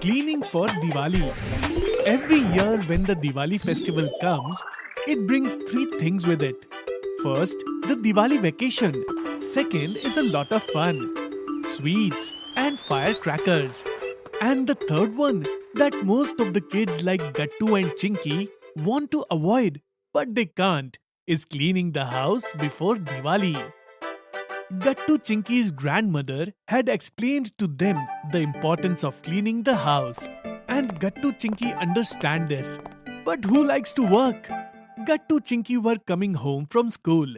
Cleaning for Diwali. Every year when the Diwali festival comes, it brings three things with it. First, the Diwali vacation. Second is a lot of fun, sweets and firecrackers. And the third one that most of the kids like Gattu and Chinky want to avoid, but they can't, is cleaning the house before Diwali. Gattu Chinky's grandmother had explained to them the importance of cleaning the house, and Gattu Chinky understand this. But who likes to work? Gattu Chinky were coming home from school.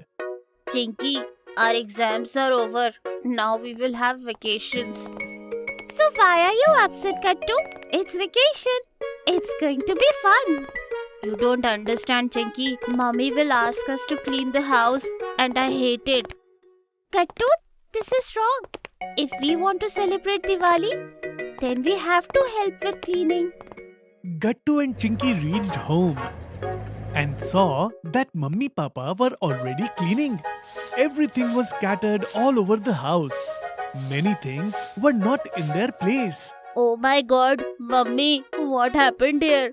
Chinky, our exams are over. Now we will have vacations. So why are you upset, Gattu? It's vacation. It's going to be fun. You don't understand, Chinky. Mummy will ask us to clean the house and I hate it. Gattu, this is wrong. If we want to celebrate Diwali, then we have to help with cleaning. Gattu and Chinky reached home and saw that Mummy Papa were already cleaning. Everything was scattered all over the house. Many things were not in their place. Oh my god, Mummy, what happened here?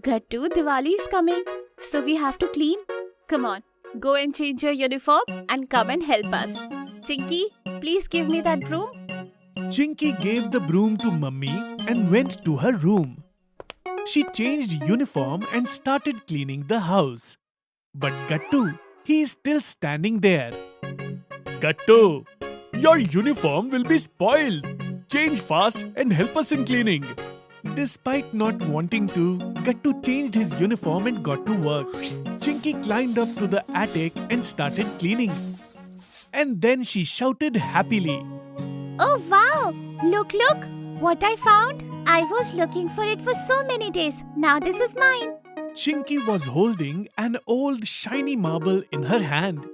Gattu, Diwali is coming, so we have to clean. Come on, go and change your uniform and come and help us. Chinky, please give me that broom. Chinky gave the broom to Mummy and went to her room. She changed uniform and started cleaning the house. But Gattu, he is still standing there. Gattu, your uniform will be spoiled. Change fast and help us in cleaning. Despite not wanting to, Gattu changed his uniform and got to work. Chinky climbed up to the attic and started cleaning. And then she shouted happily. Oh wow, look, what I found. I was looking for it for so many days. Now this is mine. Chinky was holding an old shiny marble in her hand.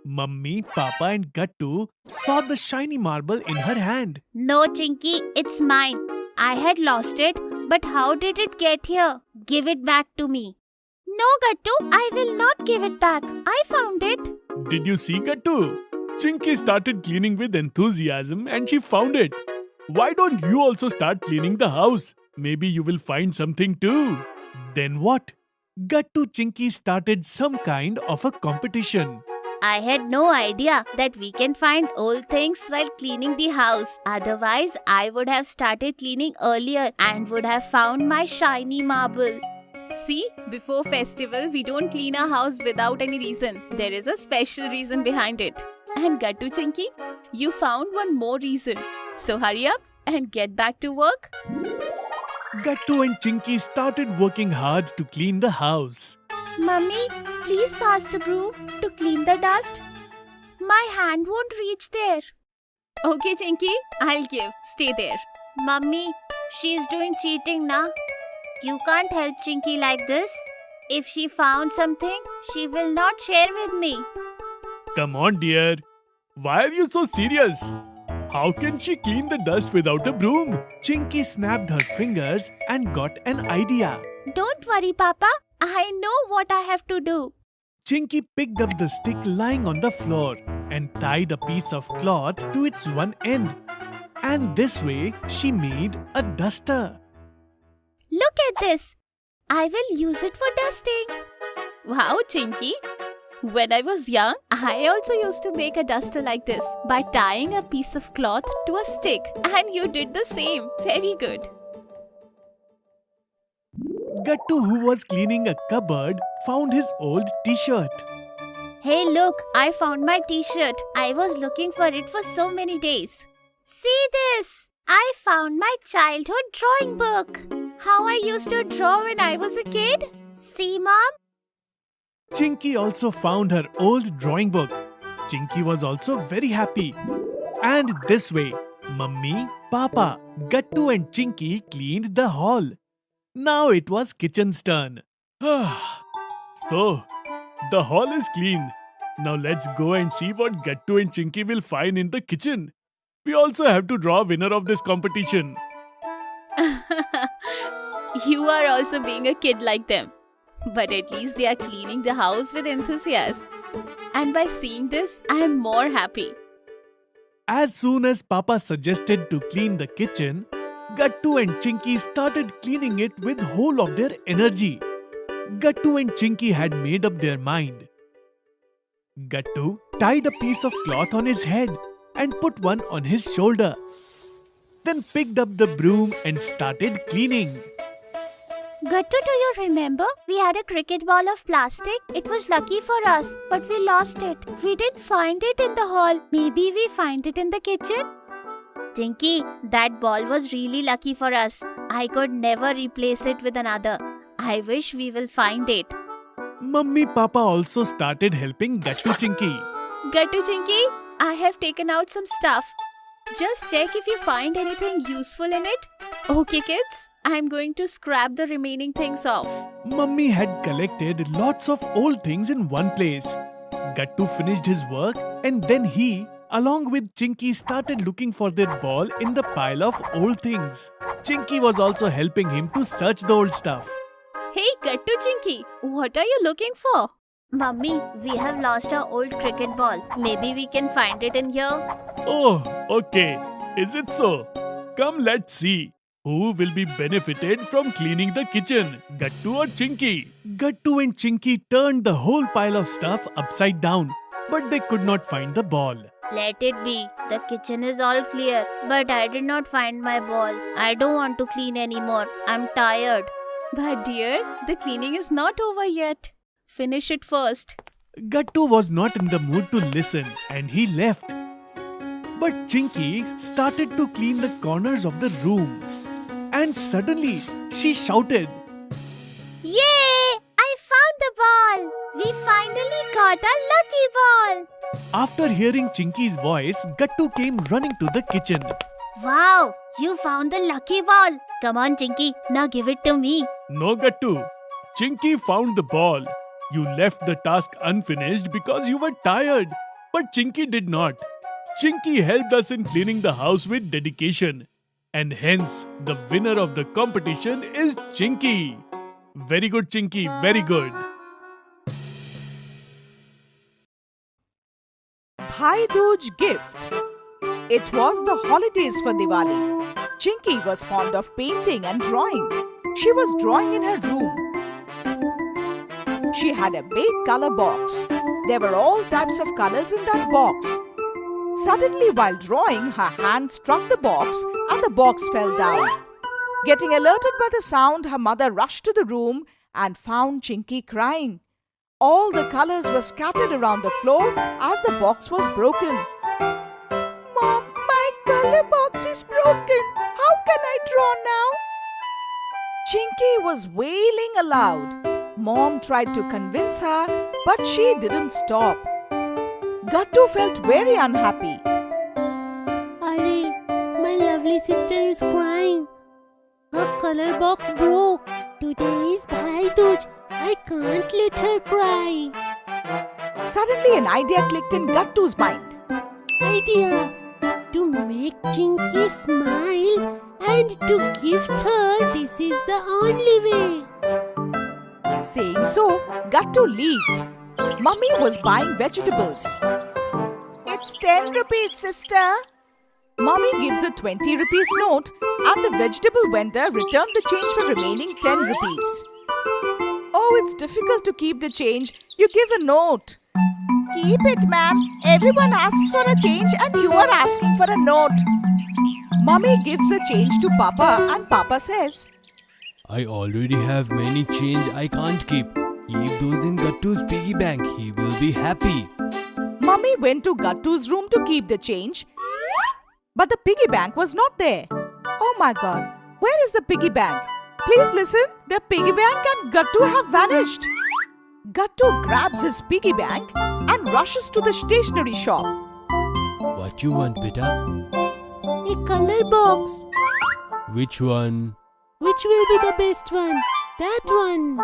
Mummy, Papa and Gattu saw the shiny marble in her hand. No, Chinky, it's mine. I had lost it, but how did it get here? Give it back to me. No, Gattu, I will not give it back. I found it. Did you see, Gattu? Chinky started cleaning with enthusiasm and she found it. Why don't you also start cleaning the house? Maybe you will find something too. Then what? Gattu Chinky started some kind of a competition. I had no idea that we can find old things while cleaning the house. Otherwise, I would have started cleaning earlier and would have found my shiny marble. See, before festival, we don't clean our house without any reason. There is a special reason behind it. And Gattu Chinky, you found one more reason. So hurry up and get back to work. Gattu and Chinky started working hard to clean the house. Mummy, please pass the broom to clean the dust. My hand won't reach there. Okay, Chinky, I'll give. Stay there. Mummy, she's doing cheating now. You can't help Chinky like this. If she found something, she will not share with me. Come on, dear. Why are you so serious? How can she clean the dust without a broom? Chinky snapped her fingers and got an idea. Don't worry, Papa. I know what I have to do. Chinky picked up the stick lying on the floor and tied a piece of cloth to its one end. And this way, she made a duster. Look at this. I will use it for dusting. Wow, Chinky. When I was young, I also used to make a duster like this by tying a piece of cloth to a stick. And you did the same. Very good. Gattu, who was cleaning a cupboard, found his old t-shirt. Hey, look, I found my t-shirt. I was looking for it for so many days. See this? I found my childhood drawing book. How I used to draw when I was a kid. See, Mom? Chinky also found her old drawing book. Chinky was also very happy. And this way, Mummy, Papa, Gattu and Chinky cleaned the hall. Now it was kitchen's turn. So, the hall is clean. Now let's go and see what Gattu and Chinky will find in the kitchen. We also have to draw a winner of this competition. You are also being a kid like them. But at least they are cleaning the house with enthusiasm. And by seeing this, I am more happy. As soon as Papa suggested to clean the kitchen, Gattu and Chinky started cleaning it with whole of their energy. Gattu and Chinky had made up their mind. Gattu tied a piece of cloth on his head and put one on his shoulder. Then picked up the broom and started cleaning. Gattu, do you remember? We had a cricket ball of plastic. It was lucky for us, but we lost it. We didn't find it in the hall. Maybe we find it in the kitchen? Tinky, that ball was really lucky for us. I could never replace it with another. I wish we will find it. Mummy Papa also started helping Gattu Chinky. Gattu Chinky, I have taken out some stuff. Just check if you find anything useful in it. Okay kids, I am going to scrap the remaining things off. Mummy had collected lots of old things in one place. Gattu finished his work and then he, along with Chinky, started looking for their ball in the pile of old things. Chinky was also helping him to search the old stuff. Hey Gattu Chinky, what are you looking for? Mummy, we have lost our old cricket ball. Maybe we can find it in here. Oh, okay. Is it so? Come, let's see. Who will be benefited from cleaning the kitchen, Gattu or Chinky? Gattu and Chinky turned the whole pile of stuff upside down, but they could not find the ball. Let it be. The kitchen is all clear, but I did not find my ball. I don't want to clean anymore. I'm tired. But dear, the cleaning is not over yet. Finish it first. Gattu was not in the mood to listen and he left. But Chinky started to clean the corners of the room. And suddenly, she shouted, Yay! I found the ball! We finally got a lucky ball! After hearing Chinky's voice, Gattu came running to the kitchen. Wow! You found the lucky ball! Come on, Chinky. Now give it to me. No, Gattu. Chinky found the ball. You left the task unfinished because you were tired. But Chinky did not. Chinky helped us in cleaning the house with dedication. And hence, the winner of the competition is Chinky. Very good, Chinky. Very good. Bhai Dooj gift. It was the holidays for Diwali. Chinky was fond of painting and drawing. She was drawing in her room. She had a big color box. There were all types of colors in that box. Suddenly, while drawing, her hand struck the box and the box fell down. Getting alerted by the sound, her mother rushed to the room and found Chinky crying. All the colors were scattered around the floor as the box was broken. Mom, my color box is broken. How can I draw now? Chinky was wailing aloud. Mom tried to convince her, but she didn't stop. Gattu felt very unhappy. Arey, my lovely sister is crying. Her color box broke. Today is Bhai Dooj. I can't let her cry. Suddenly an idea clicked in Gattu's mind. Idea to make Chinky smile and to gift her. This is the only way. Saying so, Gattu leaves. Mummy was buying vegetables. It's 10 rupees, sister. Mummy gives a 20 rupees note and the vegetable vendor returned the change for remaining 10 rupees. Oh, it's difficult to keep the change. You give a note. Keep it, ma'am. Everyone asks for a change and you are asking for a note. Mummy gives the change to Papa and Papa says, I already have many change I can't keep. Keep those in Gattu's piggy bank. He will be happy. Mummy went to Gattu's room to keep the change. But the piggy bank was not there. Oh my god, where is the piggy bank? Please listen, the piggy bank and Gattu have vanished. Gattu grabs his piggy bank and rushes to the stationery shop. What you want, beta? A color box. Which one? Which will be the best one? That one.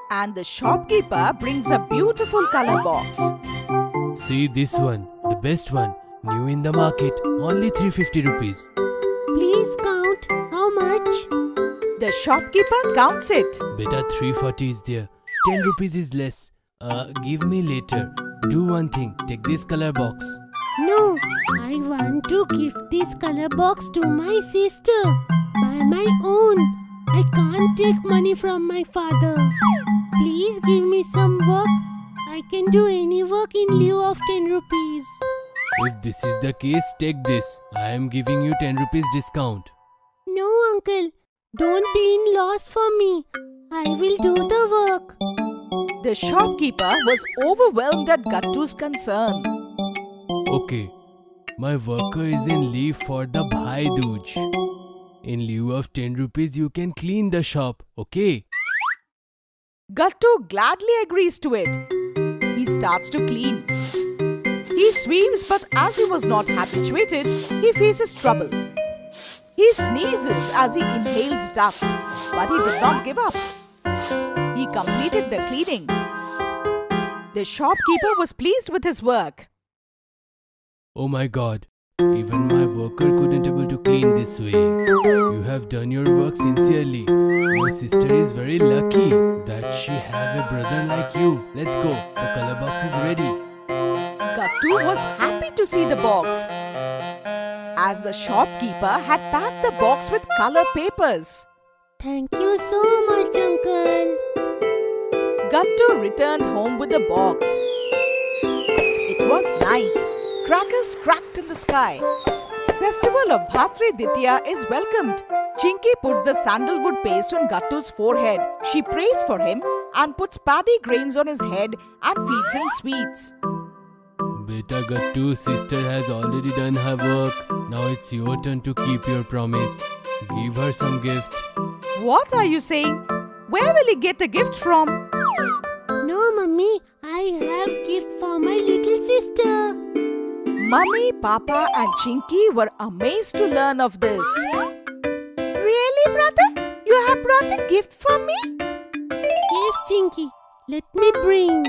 And the shopkeeper brings a beautiful color box. See this one, the best one. New in the market, only 350 rupees. Please count. How much? The shopkeeper counts it. Beta 340 is there. 10 rupees is less. Give me later. Do one thing, take this color box. No, I want to gift this color box to my sister. by my own. I can't take money from my father. Please give me some work. I can do any work in lieu of 10 rupees. If this is the case, take this. I am giving you 10 rupees discount. No, uncle. Don't be in loss for me. I will do the work. The shopkeeper was overwhelmed at Gattu's concern. Okay. My worker is in leave for the Bhai Dooj. In lieu of 10 rupees, you can clean the shop, okay? Gattu gladly agrees to it. He starts to clean. He sweeps, but as he was not habituated, he faces trouble. He sneezes as he inhales dust, but he did not give up. He completed the cleaning. The shopkeeper was pleased with his work. Oh my god. Even my worker couldn't able to clean this way. You have done your work sincerely. Your sister is very lucky that she have a brother like you. Let's go. The color box is ready. Gattu was happy to see the box, as the shopkeeper had packed the box with color papers. Thank you so much, uncle. Gattu returned home with the box. It was night. Crackers cracked in the sky. Festival of Bhatre Ditya is welcomed. Chinky puts the sandalwood paste on Gattu's forehead. She prays for him and puts paddy grains on his head and feeds him sweets. Beta Gattu, sister has already done her work. Now it's your turn to keep your promise. Give her some gift. What are you saying? Where will he get a gift from? No, mummy. I have gift for my little sister. Mummy, Papa and Chinky were amazed to learn of this. Really, brother? You have brought a gift for me? Yes, Chinky. Let me bring.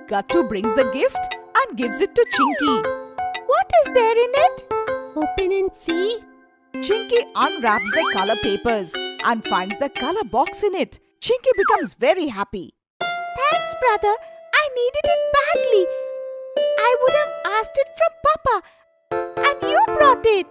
Gattu brings the gift and gives it to Chinky. What is there in it? Open and see. Chinky unwraps the color papers and finds the color box in it. Chinky becomes very happy. Thanks, brother. I needed it badly. I would have asked it from Papa, and you brought it.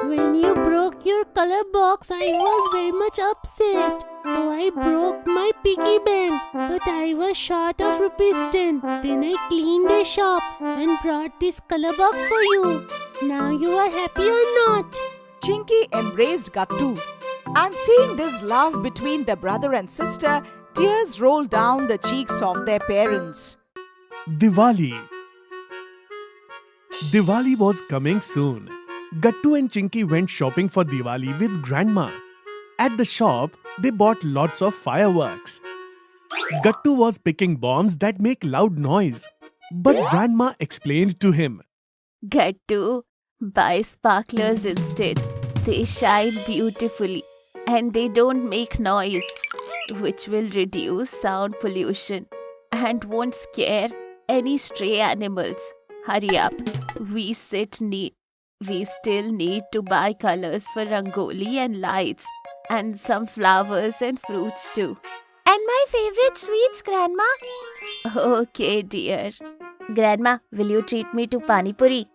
When you broke your color box, I was very much upset. So I broke my piggy bank, but I was short of rupees 10. Then I cleaned a shop and brought this color box for you. Now you are happy or not? Chinky embraced Gattu, and seeing this love between the brother and sister, tears rolled down the cheeks of their parents. Diwali. Diwali was coming soon. Gattu and Chinky went shopping for Diwali with Grandma. At the shop, they bought lots of fireworks. Gattu was picking bombs that make loud noise. But Grandma explained to him, Gattu, buy sparklers instead. They shine beautifully and they don't make noise, which will reduce sound pollution and won't scare any stray animals. Hurry up. We still need to buy colors for rangoli and lights and some flowers and fruits too. And my favorite sweets, Grandma. Okay, dear. Grandma, will you treat me to Pani Puri?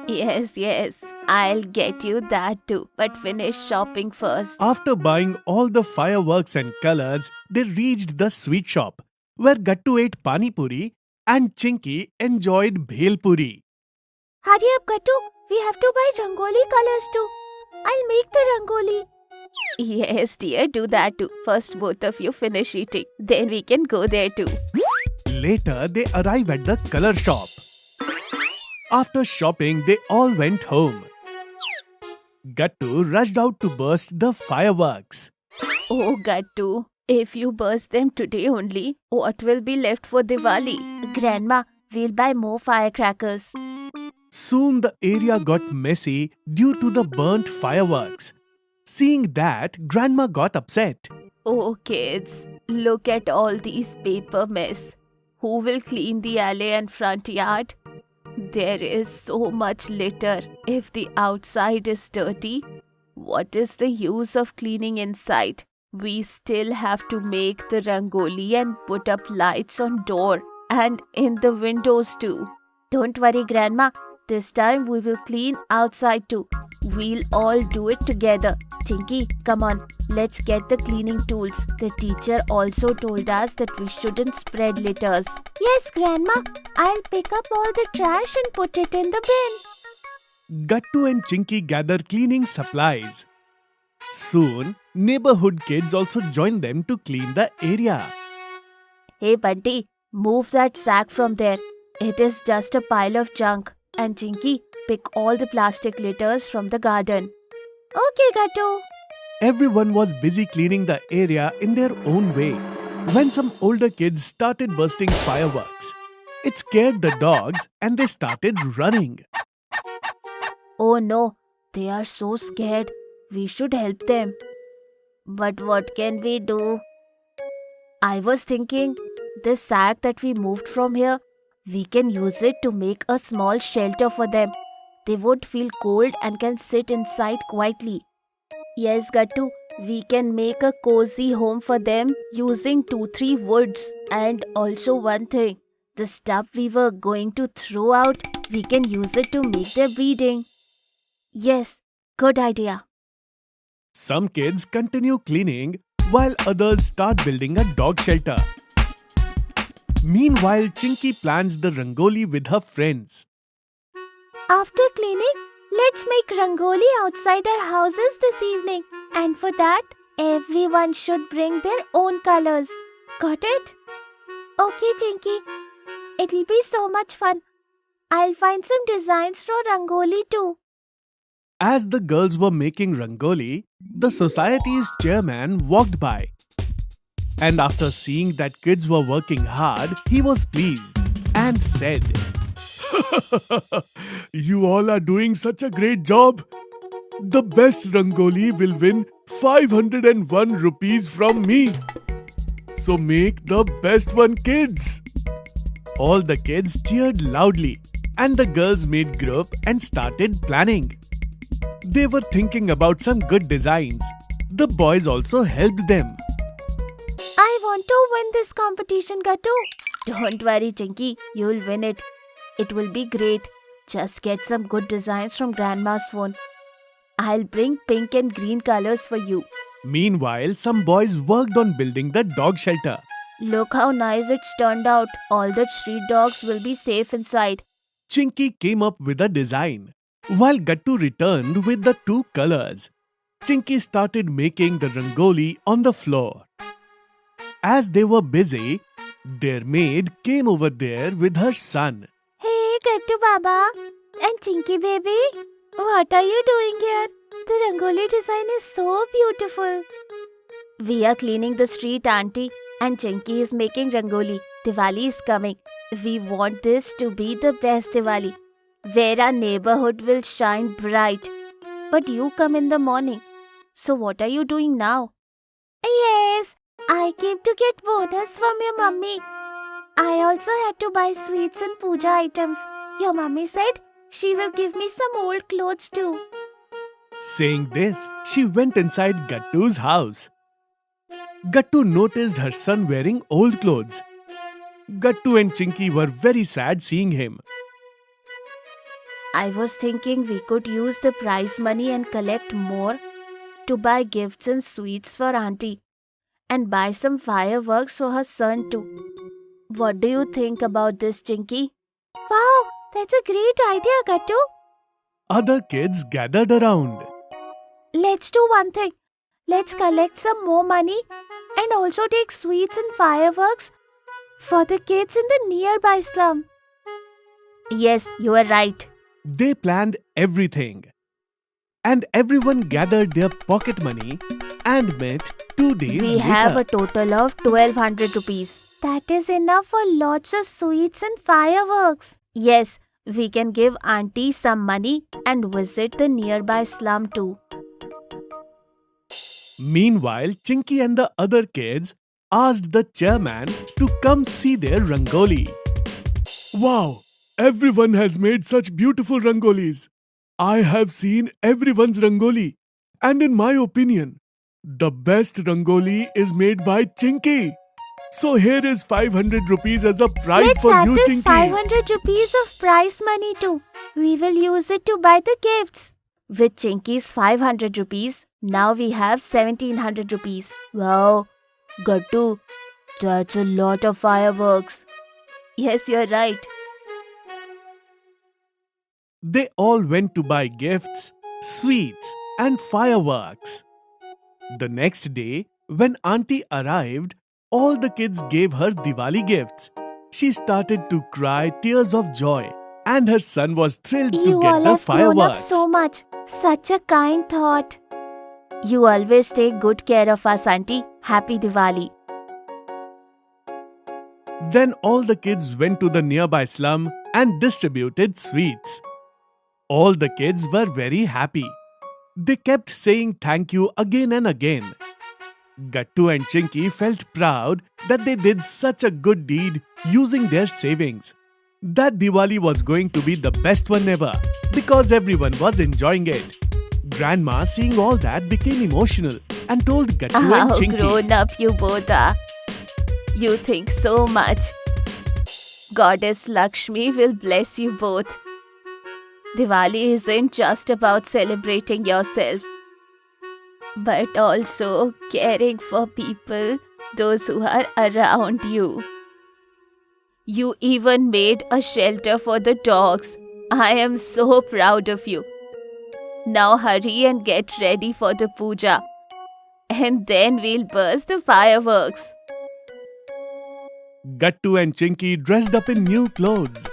Yes. I'll get you that too. But finish shopping first. After buying all the fireworks and colors, they reached the sweet shop, where Gattu ate Pani Puri and Chinky enjoyed Bhel Puri. Hurry up, Gattu. We have to buy rangoli colors too. I'll make the rangoli. Yes, dear, do that too. First, both of you finish eating. Then we can go there too. Later, they arrive at the color shop. After shopping, they all went home. Gattu rushed out to burst the fireworks. Oh, Gattu, if you burst them today only, what will be left for Diwali? Grandma, we'll buy more firecrackers. Soon the area got messy due to the burnt fireworks. Seeing that, Grandma got upset. Oh, kids, look at all these paper mess. Who will clean the alley and front yard? There is so much litter. If the outside is dirty, what is the use of cleaning inside? We still have to make the rangoli and put up lights on door and in the windows too. Don't worry, Grandma. This time we will clean outside too. We'll all do it together. Chinky, come on, let's get the cleaning tools. The teacher also told us that we shouldn't spread litters. Yes, Grandma. I'll pick up all the trash and put it in the bin. Gattu and Chinky gather cleaning supplies. Soon, neighborhood kids also join them to clean the area. Hey, Bunty, move that sack from there. It is just a pile of junk. And Chinky, pick all the plastic litters from the garden. Okay, Gattu. Everyone was busy cleaning the area in their own way when some older kids started bursting fireworks. It scared the dogs and they started running. Oh no, they are so scared. We should help them. But what can we do? I was thinking, this sack that we moved from here, we can use it to make a small shelter for them. They won't feel cold and can sit inside quietly. Yes, Gattu, we can make a cozy home for them using 2-3 woods. And also one thing, the stuff we were going to throw out, we can use it to make their breeding. Yes, good idea. Some kids continue cleaning while others start building a dog shelter. Meanwhile, Chinky plans the rangoli with her friends. After cleaning, let's make rangoli outside our houses this evening. And for that, everyone should bring their own colors. Got it? Okay, Chinky. It'll be so much fun. I'll find some designs for rangoli too. As the girls were making rangoli, the society's chairman walked by. And after seeing that kids were working hard, he was pleased and said, "You all are doing such a great job. The best rangoli will win 501 rupees from me. So make the best one, kids." All the kids cheered loudly and the girls made group and started planning. They were thinking about some good designs. The boys also helped them. I want to win this competition, Gattu. Don't worry, Chinky. You'll win it. It will be great. Just get some good designs from Grandma's phone. I'll bring pink and green colors for you. Meanwhile, some boys worked on building the dog shelter. Look how nice it's turned out. All the street dogs will be safe inside. Chinky came up with a design, while Gattu returned with the 2 colors. Chinky started making the rangoli on the floor. As they were busy, their maid came over there with her son. Hey, Gattu Baba and Chinky baby. What are you doing here? The rangoli design is so beautiful. We are cleaning the street, Auntie, and Chinky is making rangoli. Diwali is coming. We want this to be the best Diwali, where our neighborhood will shine bright. But you come in the morning. So what are you doing now? Yes, I came to get bonus from your mummy. I also had to buy sweets and puja items. Your mummy said she will give me some old clothes too. Saying this, she went inside Gattu's house. Gattu noticed her son wearing old clothes. Gattu and Chinky were very sad seeing him. I was thinking we could use the prize money and collect more to buy gifts and sweets for Auntie and buy some fireworks for her son too. What do you think about this, Chinky? Wow, that's a great idea, Gattu. Other kids gathered around. Let's do one thing. Let's collect some more money and also take sweets and fireworks for the kids in the nearby slum. Yes, you are right. They planned everything. And everyone gathered their pocket money and met 2 days We later. have a total of 1200 rupees. That is enough for lots of sweets and fireworks. Yes, we can give Auntie some money and visit the nearby slum too. Meanwhile, Chinky and the other kids asked the chairman to come see their rangoli. Wow! Everyone has made such beautiful rangolis. I have seen everyone's rangoli. And in my opinion, the best rangoli is made by Chinky. So here is 500 rupees as a prize Let's for add you, this Chinky. 500 rupees of prize money too. We will use it to buy the gifts. With Chinky's 500 rupees, now we have 1700 rupees. Wow, Gattu, that's a lot of fireworks. Yes, you're right. They all went to buy gifts, sweets, and fireworks. The next day, when Auntie arrived, all the kids gave her Diwali gifts. She started to cry tears of joy, and her son was thrilled to You get all the have grown up fireworks. so much. Such a kind thought. You always take good care of us, Auntie. Happy Diwali. Then all the kids went to the nearby slum and distributed sweets. All the kids were very happy. They kept saying thank you again and again. Gattu and Chinky felt proud that they did such a good deed using their savings. That Diwali was going to be the best one ever because everyone was enjoying it. Grandma, seeing all that, became emotional and told Gattu and How Chinky, grown up you both are. You think so much. Goddess Lakshmi will bless you both. Diwali isn't just about celebrating yourself, but also caring for people, those who are around you. You even made a shelter for the dogs. I am so proud of you. Now hurry and get ready for the puja. And then we'll burst the fireworks. Gattu and Chinky dressed up in new clothes,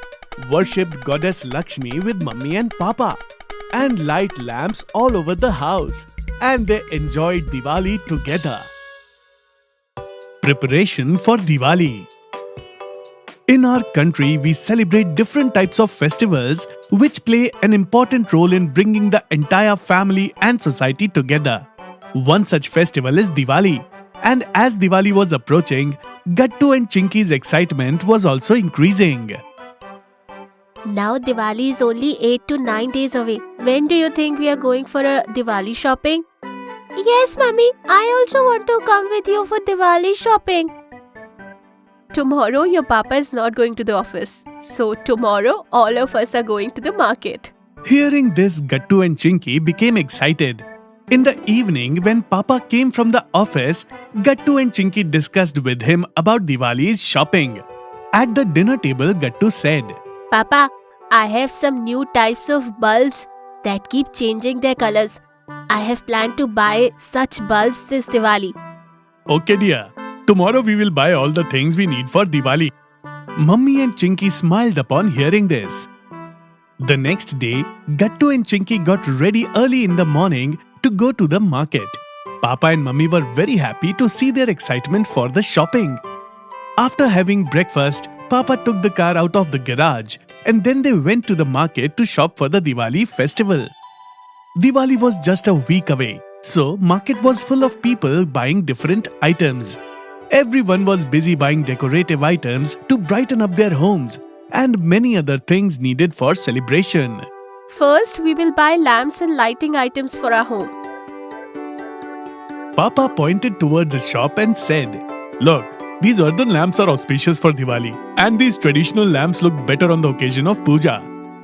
worshipped Goddess Lakshmi with Mummy and Papa, and light lamps all over the house, and they enjoyed Diwali together. Preparation for Diwali. In our country, we celebrate different types of festivals which play an important role in bringing the entire family and society together. One such festival is Diwali. And as Diwali was approaching, Gattu and Chinky's excitement was also increasing. Now Diwali is only 8 to 9 days away. When do you think we are going for a Diwali shopping? Yes, Mummy. I also want to come with you for Diwali shopping. Tomorrow your papa is not going to the office. So tomorrow all of us are going to the market. Hearing this, Gattu and Chinky became excited. In the evening, when Papa came from the office, Gattu and Chinky discussed with him about Diwali's shopping. At the dinner table, Gattu said, Papa, I have some new types of bulbs that keep changing their colors. I have planned to buy such bulbs this Diwali. "Okay dear, tomorrow we will buy all the things we need for Diwali." Mummy and Chinky smiled upon hearing this. The next day, Gattu and Chinky got ready early in the morning to go to the market. Papa and Mummy were very happy to see their excitement for the shopping. After having breakfast, Papa took the car out of the garage and then they went to the market to shop for the Diwali festival. Diwali was just a week away, so market was full of people buying different items. Everyone was busy buying decorative items to brighten up their homes and many other things needed for celebration. First, we will buy lamps and lighting items for our home. Papa pointed towards a shop and said, "Look, these earthen lamps are auspicious for Diwali, and these traditional lamps look better on the occasion of puja."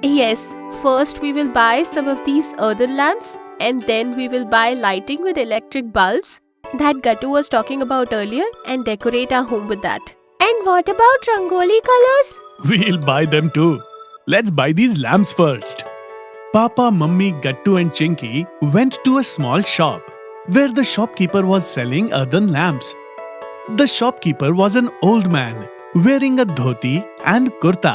Yes, first we will buy some of these earthen lamps and then we will buy lighting with electric bulbs that Gattu was talking about earlier and decorate our home with that. And what about Rangoli colors? We'll buy them too. Let's buy these lamps first. Papa, Mummy, Gattu and Chinky went to a small shop where the shopkeeper was selling earthen lamps. The shopkeeper was an old man wearing a dhoti and kurta.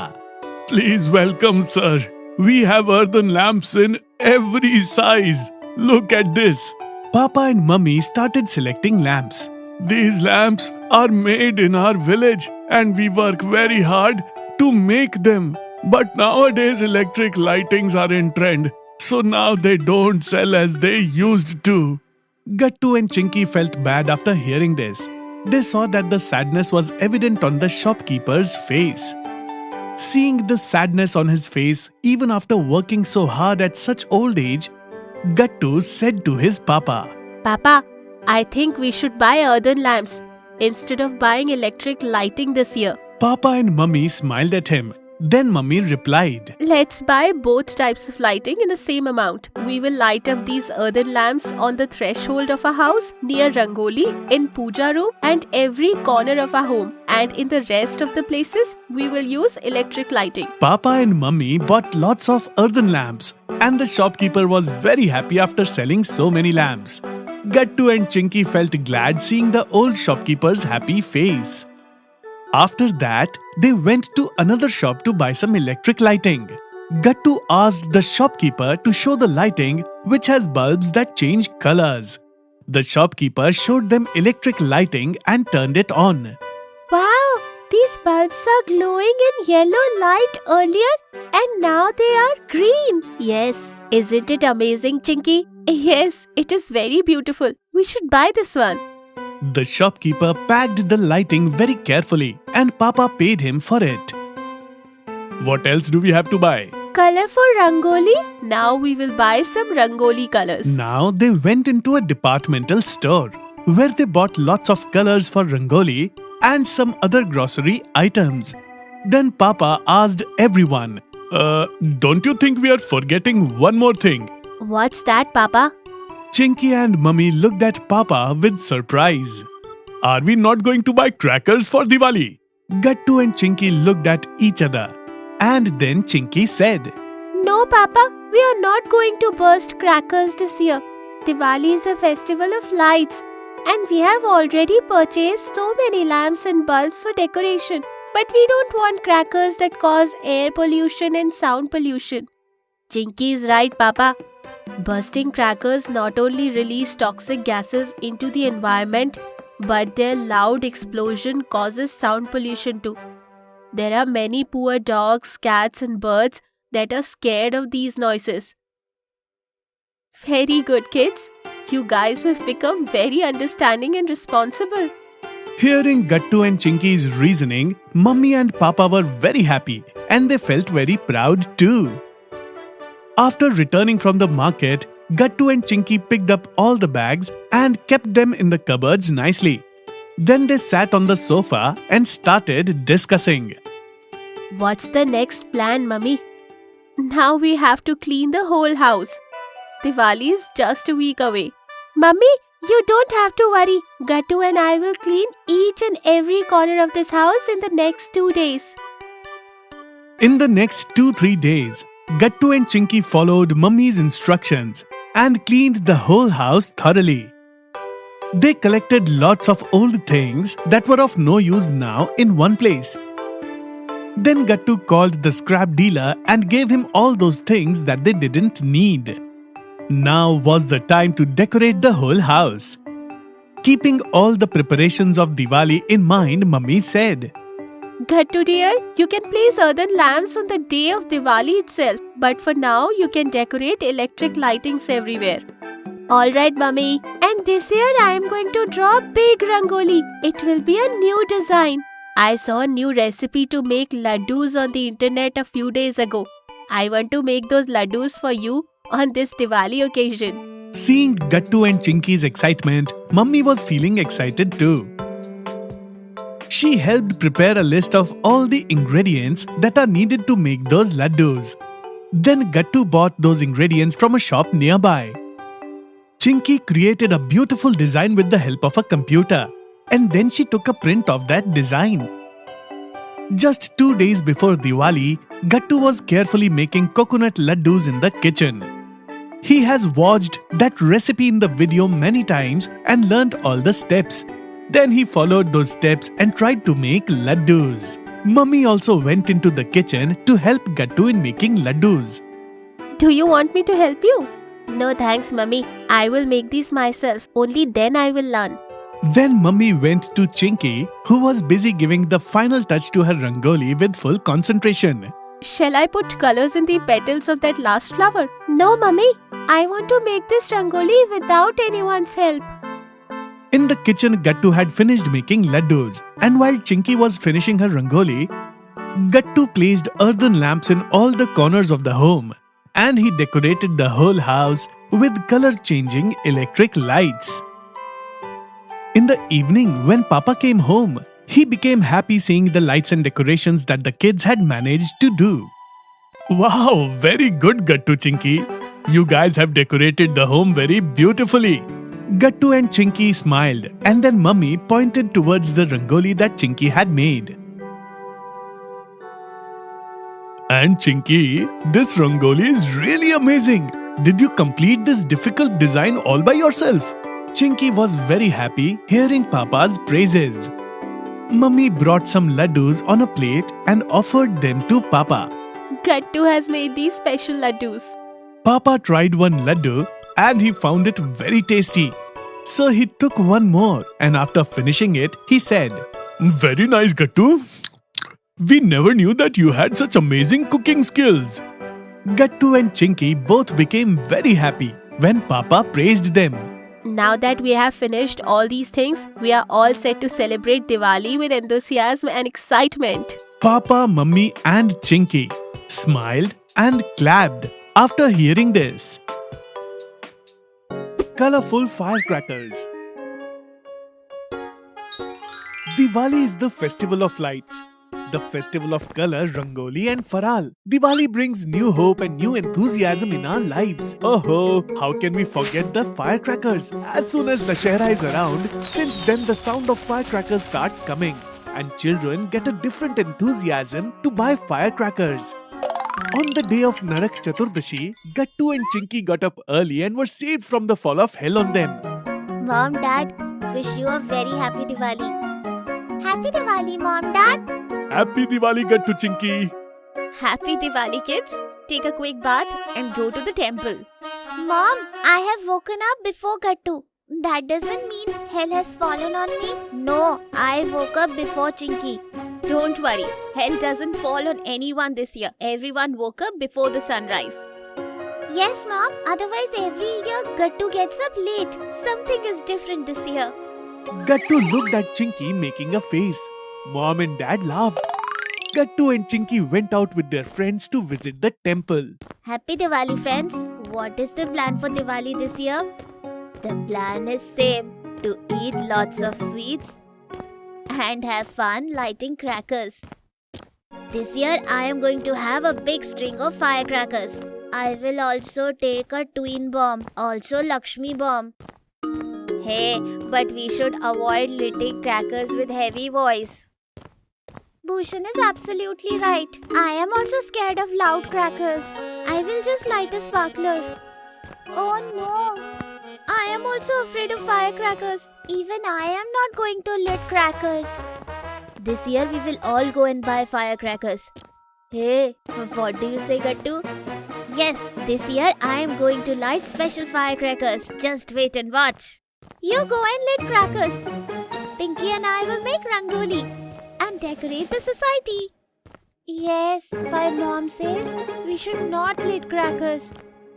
"Please welcome, sir. We have earthen lamps in every size. Look at this." Papa and Mummy started selecting lamps. "These lamps are made in our village and we work very hard to make them. But nowadays electric lightings are in trend, so now they don't sell as they used to." Gattu and Chinky felt bad after hearing this. They saw that the sadness was evident on the shopkeeper's face. Seeing the sadness on his face, even after working so hard at such old age, Gattu said to his papa, Papa, I think we should buy earthen lamps. instead of buying electric lighting this year. Papa and Mummy smiled at him. Then Mummy replied, Let's buy both types of lighting in the same amount. We will light up these earthen lamps on the threshold of our house, near Rangoli, in puja room and every corner of our home. And in the rest of the places, we will use electric lighting. Papa and Mummy bought lots of earthen lamps, and the shopkeeper was very happy after selling so many lamps. Gattu and Chinky felt glad seeing the old shopkeeper's happy face. After that, they went to another shop to buy some electric lighting. Gattu asked the shopkeeper to show the lighting which has bulbs that change colors. The shopkeeper showed them electric lighting and turned it on. Wow, these bulbs are glowing in yellow light earlier and now they are green. Yes, isn't it amazing, Chinky? Yes, it is very beautiful. We should buy this one. The shopkeeper packed the lighting very carefully and Papa paid him for it. What else do we have to buy? Color for Rangoli? Now we will buy some Rangoli colors. Now they went into a departmental store where they bought lots of colors for Rangoli and some other grocery items. Then Papa asked everyone, don't you think we are forgetting one more thing? What's that, Papa? Chinky and Mummy looked at Papa with surprise. Are we not going to buy crackers for Diwali? Gattu and Chinky looked at each other. And then Chinky said, No, Papa, we are not going to burst crackers this year. Diwali is a festival of lights and we have already purchased so many lamps and bulbs for decoration. But we don't want crackers that cause air pollution and sound pollution. Chinky is right, Papa. Bursting crackers not only release toxic gases into the environment, but their loud explosion causes sound pollution too. There are many poor dogs, cats and birds that are scared of these noises. Very good, kids. You guys have become very understanding and responsible. Hearing Gattu and Chinky's reasoning, Mummy and Papa were very happy and they felt very proud too. After returning from the market, Gattu and Chinky picked up all the bags and kept them in the cupboards nicely. Then they sat on the sofa and started discussing. What's the next plan, Mummy? Now we have to clean the whole house. Diwali is just a week away. Mummy, you don't have to worry. Gattu and I will clean each and every corner of this house in the next 2 days. In the next 2-3 days, Gattu and Chinky followed Mummy's instructions and cleaned the whole house thoroughly. They collected lots of old things that were of no use now in one place. Then Gattu called the scrap dealer and gave him all those things that they didn't need. Now was the time to decorate the whole house. Keeping all the preparations of Diwali in mind, Mummy said, Gattu dear, you can place earthen lamps on the day of Diwali itself, but for now you can decorate electric lightings everywhere. Alright, Mummy. And this year I am going to draw a big rangoli. It will be a new design. I saw a new recipe to make laddus on the internet a few days ago. I want to make those laddus for you on this Diwali occasion. Seeing Gattu and Chinky's excitement, Mummy was feeling excited too. She helped prepare a list of all the ingredients that are needed to make those laddus. Then Gattu bought those ingredients from a shop nearby. Chinky created a beautiful design with the help of a computer, and then she took a print of that design. Just 2 days before Diwali, Gattu was carefully making coconut laddus in the kitchen. He has watched that recipe in the video many times and learnt all the steps. Then he followed those steps and tried to make laddus. Mummy also went into the kitchen to help Gattu in making laddus. Do you want me to help you? No thanks, Mummy. I will make these myself. Only then I will learn. Then Mummy went to Chinky, who was busy giving the final touch to her rangoli with full concentration. Shall I put colors in the petals of that last flower? No, Mummy. I want to make this rangoli without anyone's help. In the kitchen, Gattu had finished making laddus, and while Chinky was finishing her rangoli, Gattu placed earthen lamps in all the corners of the home, and he decorated the whole house with color-changing electric lights. In the evening, when Papa came home, he became happy seeing the lights and decorations that the kids had managed to do. Wow, very good, Gattu Chinky. You guys have decorated the home very beautifully. Gattu and Chinky smiled, and then Mummy pointed towards the rangoli that Chinky had made. And Chinky, this rangoli is really amazing. Did you complete this difficult design all by yourself? Chinky was very happy hearing Papa's praises. Mummy brought some laddus on a plate and offered them to Papa. Gattu has made these special laddus. Papa tried one laddu and he found it very tasty. So he took one more and after finishing it, he said, "Very nice, Gattu. We never knew that you had such amazing cooking skills." Gattu and Chinky both became very happy when Papa praised them. Now that we have finished all these things, we are all set to celebrate Diwali with enthusiasm and excitement. Papa, Mummy and Chinky smiled and clapped after hearing this. Colorful firecrackers. Diwali is the festival of lights, the festival of color, rangoli and faral. Diwali brings new hope and new enthusiasm in our lives. Oh, how can we forget the firecrackers? As soon as Dashera is around, since then the sound of firecrackers start coming and children get a different enthusiasm to buy firecrackers. On the day of Narak Chaturdashi, Gattu and Chinky got up early and were saved from the fall of hell on them. Mom, Dad, wish you a very happy Diwali. Happy Diwali, Mom, Dad. Happy Diwali, Gattu Chinky. Happy Diwali, kids. Take a quick bath and go to the temple. Mom, I have woken up before Gattu. That doesn't mean hell has fallen on me. No, I woke up before Chinky. Don't worry, hell doesn't fall on anyone this year. Everyone woke up before the sunrise. Yes, Mom. Otherwise, every year Gattu gets up late. Something is different this year. Gattu looked at Chinky making a face. Mom and Dad laughed. Gattu and Chinky went out with their friends to visit the temple. Happy Diwali, friends. What is the plan for Diwali this year? The plan is same, to eat lots of sweets and have fun lighting crackers. This year I am going to have a big string of firecrackers. I will also take a twin bomb, also Lakshmi bomb. Hey, but we should avoid lighting crackers with heavy voice. Bhushan is absolutely right. I am also scared of loud crackers. I will just light a sparkler. Oh no! I am also afraid of firecrackers. Even I am not going to lit crackers. This year we will all go and buy firecrackers. Hey, what do you say, Gattu? Yes, this year I am going to light special firecrackers. Just wait and watch. You go and lit crackers. Pinky and I will make rangoli and decorate the society. Yes, my mom says we should not lit crackers.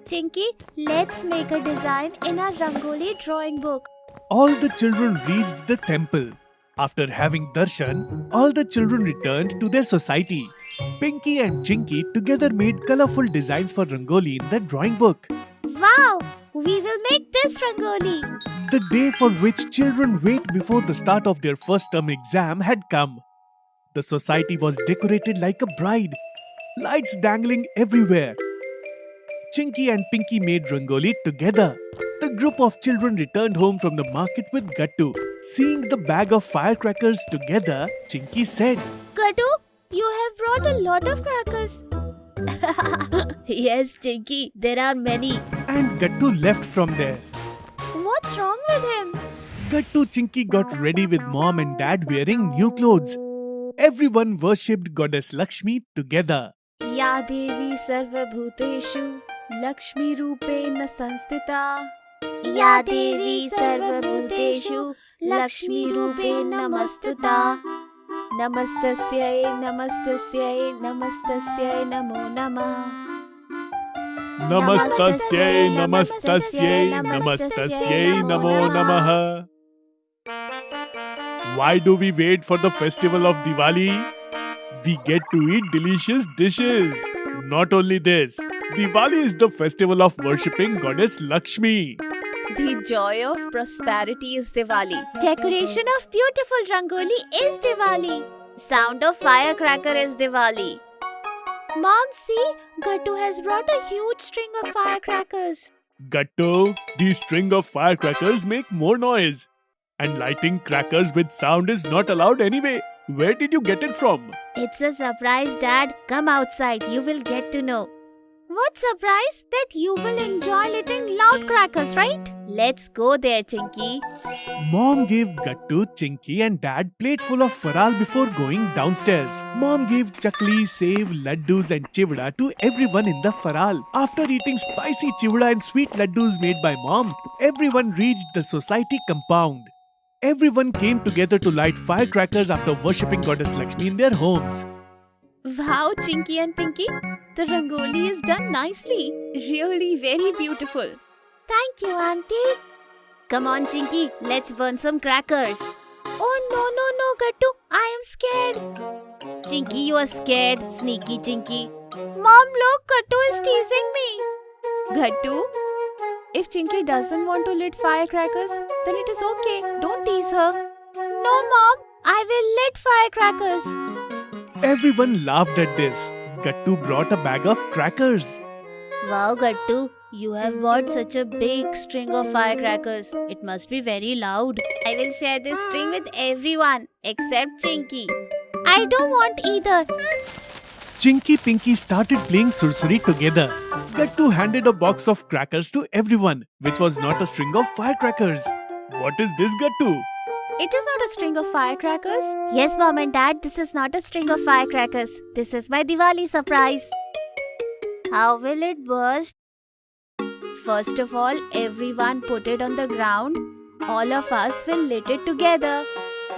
Chinky, let's make a design in our rangoli drawing book. All the children reached the temple. After having darshan, all the children returned to their society. Pinky and Chinky together made colorful designs for rangoli in the drawing book. Wow! We will make this rangoli. The day for which children wait before the start of their first term exam had come. The society was decorated like a bride. Lights dangling everywhere. Chinky and Pinky made rangoli together. The group of children returned home from the market with Gattu. Seeing the bag of firecrackers together, Chinky said, Gattu, you have brought a lot of crackers. Yes, Chinky, there are many. And Gattu left from there. What's wrong with him? Gattu Chinky got ready with mom and dad wearing new clothes. Everyone worshipped goddess Lakshmi together. Ya Devi Sarvabhuteshu Lakshmi Rupena Sanstita. Ya Devi Sarvabhuteshu Lakshmi Rupena Namastita. Namastasyai Namastasyai Namastasyai Namo Namah. Namastasyai, namastasyai, namastasyai, namo namaha. Why do we wait for the festival of Diwali? We get to eat delicious dishes. Not only this, Diwali is the festival of worshipping goddess Lakshmi. The joy of prosperity is Diwali. Decoration of beautiful rangoli is Diwali. Sound of firecracker is Diwali. Mom, see, Gattu has brought a huge string of firecrackers. Gattu, these string of firecrackers make more noise. And lighting crackers with sound is not allowed anyway. Where did you get it from? It's a surprise, Dad. Come outside, you will get to know. What surprise? That you will enjoy lighting loud crackers, right? Let's go there, Chinky. Mom gave Gattu, Chinky and Dad plate full of faral before going downstairs. Mom gave chakli, sev, laddus and chivda to everyone in the faral. After eating spicy chivda and sweet laddus made by Mom, everyone reached the society compound. Everyone came together to light firecrackers after worshipping Goddess Lakshmi in their homes. Wow, Chinky and Pinky, the rangoli is done nicely. Really very beautiful. Thank you, Auntie. Come on, Chinky, let's burn some crackers. Oh, no, Gattu, I am scared. Chinky, you are scared. Sneaky Chinky. Mom, look, Gattu is teasing me. Gattu, if Chinky doesn't want to lit firecrackers, then it is okay. Don't tease her. No, Mom, I will lit firecrackers. Everyone laughed at this. Gattu brought a bag of crackers. Wow, Gattu, you have bought such a big string of firecrackers. It must be very loud. I will share this string with everyone except Chinky. I don't want either. Chinky Pinky started playing Sursuri together. Gattu handed a box of crackers to everyone, which was not a string of firecrackers. What is this, Gattu? It is not a string of firecrackers. Yes, Mom and Dad, this is not a string of firecrackers. This is my Diwali surprise. How will it burst? First of all, everyone put it on the ground. All of us will lit it together.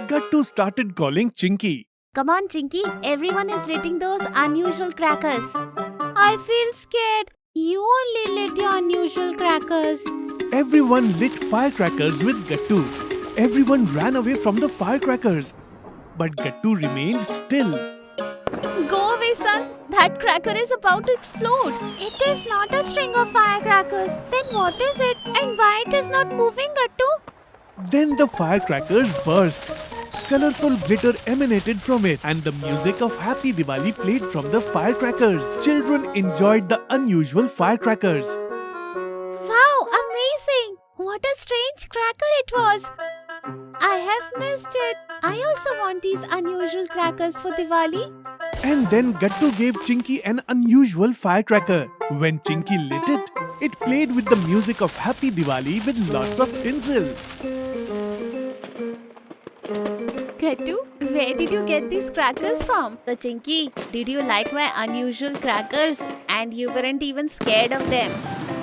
Gattu started calling Chinky. Come on, Chinky. Everyone is lighting those unusual crackers. I feel scared. You only lit your unusual crackers. Everyone lit firecrackers with Gattu. Everyone ran away from the firecrackers. But Gattu remained still. Go away, son. That cracker is about to explode. It is not a string of firecrackers. Then what is it? And why it is not moving, Gattu? Then the firecrackers burst. Colorful glitter emanated from it and the music of Happy Diwali played from the firecrackers. Children enjoyed the unusual firecrackers. Wow, amazing! What a strange cracker it was. I have missed it. I also want these unusual crackers for Diwali. And then Gattu gave Chinky an unusual firecracker. When Chinky lit it, it played with the music of Happy Diwali with lots of tinsel. Gattu, where did you get these crackers from? So Chinky, did you like my unusual crackers? And you weren't even scared of them.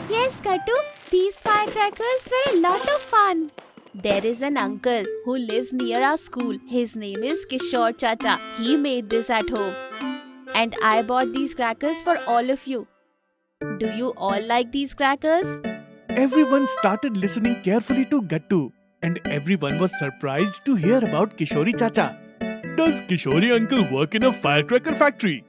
Yes, Gattu, these firecrackers were a lot of fun. There is an uncle who lives near our school. His name is Kishore Chacha. He made this at home. And I bought these crackers for all of you. Do you all like these crackers? Everyone started listening carefully to Gattu. And everyone was surprised to hear about Kishori Chacha. Does Kishori uncle work in a firecracker factory?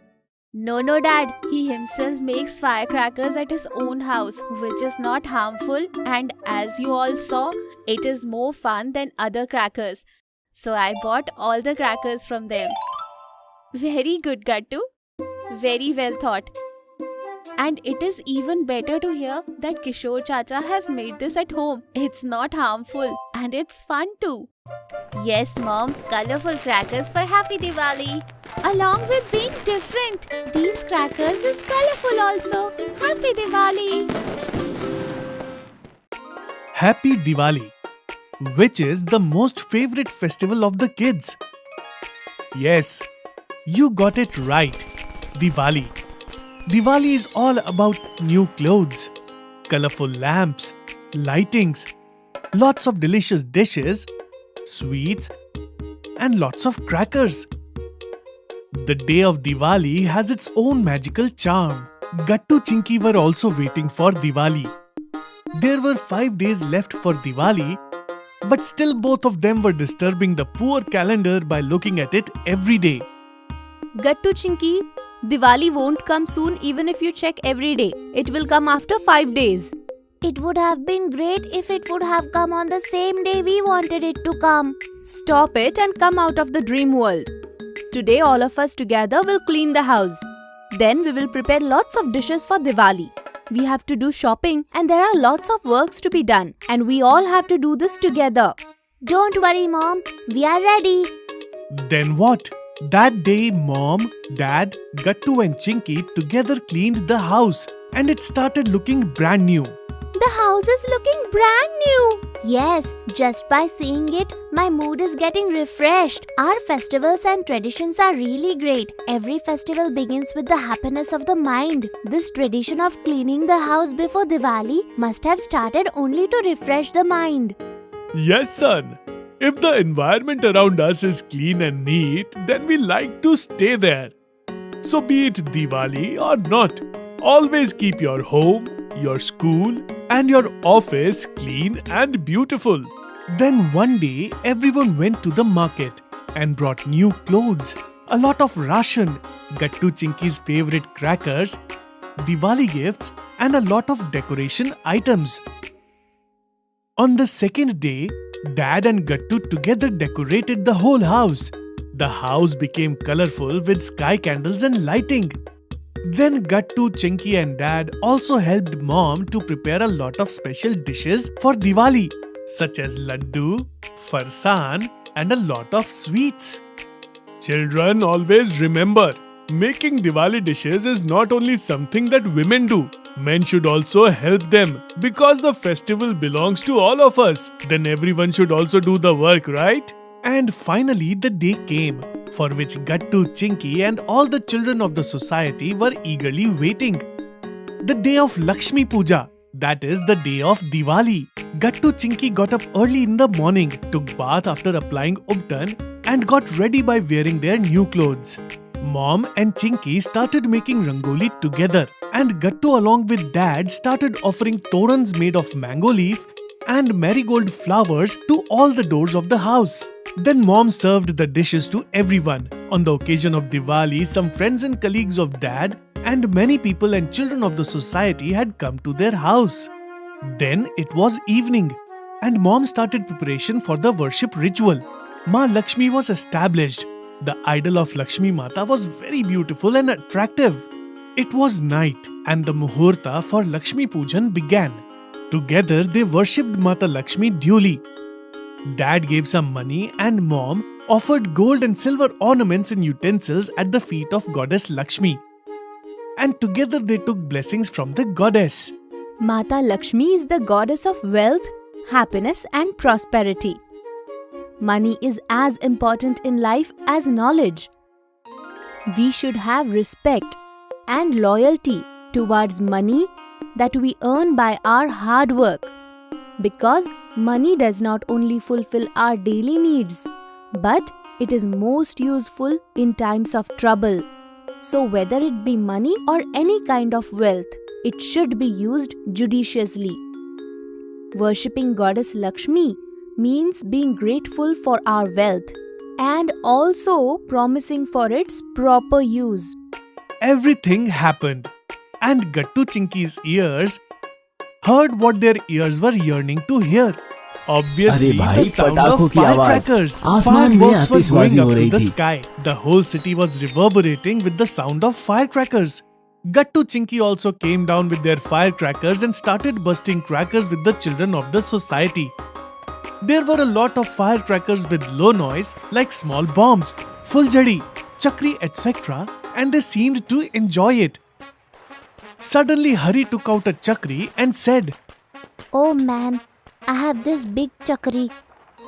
No, Dad. He himself makes firecrackers at his own house, which is not harmful, and as you all saw, it is more fun than other crackers. So I bought all the crackers from them. Very good, Gattu. Very well thought. And it is even better to hear that Kishore Chacha has made this at home. It's not harmful and it's fun too. Yes, Mom, colorful crackers for Happy Diwali. Along with being different, these crackers is colorful also. Happy Diwali! Happy Diwali, which is the most favorite festival of the kids. Yes, you got it right. Diwali. Diwali is all about new clothes, colorful lamps, lightings, lots of delicious dishes, sweets, and lots of crackers. The day of Diwali has its own magical charm. Gattu Chinky were also waiting for Diwali. There were 5 days left for Diwali, but still both of them were disturbing the poor calendar by looking at it every day. Gattu Chinky, Diwali won't come soon even if you check every day. It will come after 5 days. It would have been great if it would have come on the same day we wanted it to come. Stop it and come out of the dream world. Today all of us together will clean the house. Then we will prepare lots of dishes for Diwali. We have to do shopping and there are lots of works to be done. And we all have to do this together. Don't worry, Mom. We are ready. Then what? That day, Mom, Dad, Gattu and Chinky together cleaned the house and it started looking brand new. The house is looking brand new. Yes, just by seeing it, my mood is getting refreshed. Our festivals and traditions are really great. Every festival begins with the happiness of the mind. This tradition of cleaning the house before Diwali must have started only to refresh the mind. Yes, son. If the environment around us is clean and neat, then we like to stay there. So be it Diwali or not, always keep your home, your school, and your office clean and beautiful. Then one day, everyone went to the market and brought new clothes, a lot of ration, Gattu Chinky's favorite crackers, Diwali gifts, and a lot of decoration items. On the second day, Dad and Gattu together decorated the whole house. The house became colorful with sky candles and lighting. Then Gattu, Chinky and Dad also helped Mom to prepare a lot of special dishes for Diwali, such as laddu, farsan and a lot of sweets. Children, always remember, making Diwali dishes is not only something that women do. Men should also help them because the festival belongs to all of us. Then everyone should also do the work, right? And finally the day came for which Gattu, Chinky and all the children of the society were eagerly waiting. The day of Lakshmi Puja, that is the day of Diwali. Gattu, Chinky got up early in the morning, took bath after applying Ubtan and got ready by wearing their new clothes. Mom and Chinky started making rangoli together and Gattu along with Dad started offering torans made of mango leaf and marigold flowers to all the doors of the house. Then Mom served the dishes to everyone. On the occasion of Diwali, some friends and colleagues of Dad and many people and children of the society had come to their house. Then it was evening and Mom started preparation for the worship ritual. Ma Lakshmi was established. The idol of Lakshmi Mata was very beautiful and attractive. It was night and the Muhurta for Lakshmi Pujan began. Together they worshipped Mata Lakshmi duly. Dad gave some money and Mom offered gold and silver ornaments and utensils at the feet of Goddess Lakshmi. And together they took blessings from the goddess. Mata Lakshmi is the goddess of wealth, happiness and prosperity. Money is as important in life as knowledge. We should have respect and loyalty towards money that we earn by our hard work. Because money does not only fulfill our daily needs, but it is most useful in times of trouble. So whether it be money or any kind of wealth, it should be used judiciously. Worshipping Goddess Lakshmi means being grateful for our wealth and also promising for its proper use. Everything happened and Gattu Chinky's ears heard what their ears were yearning to hear. Obviously, the sound of firecrackers. Fireworks were going up to the sky. The whole city was reverberating with the sound of firecrackers. Gattu Chinky also came down with their firecrackers and started bursting crackers with the children of the society. There were a lot of firecrackers with low noise like small bombs, fuljadi, chakri, etc. and they seemed to enjoy it. Suddenly Hari took out a chakri and said, Oh man, I have this big chakri.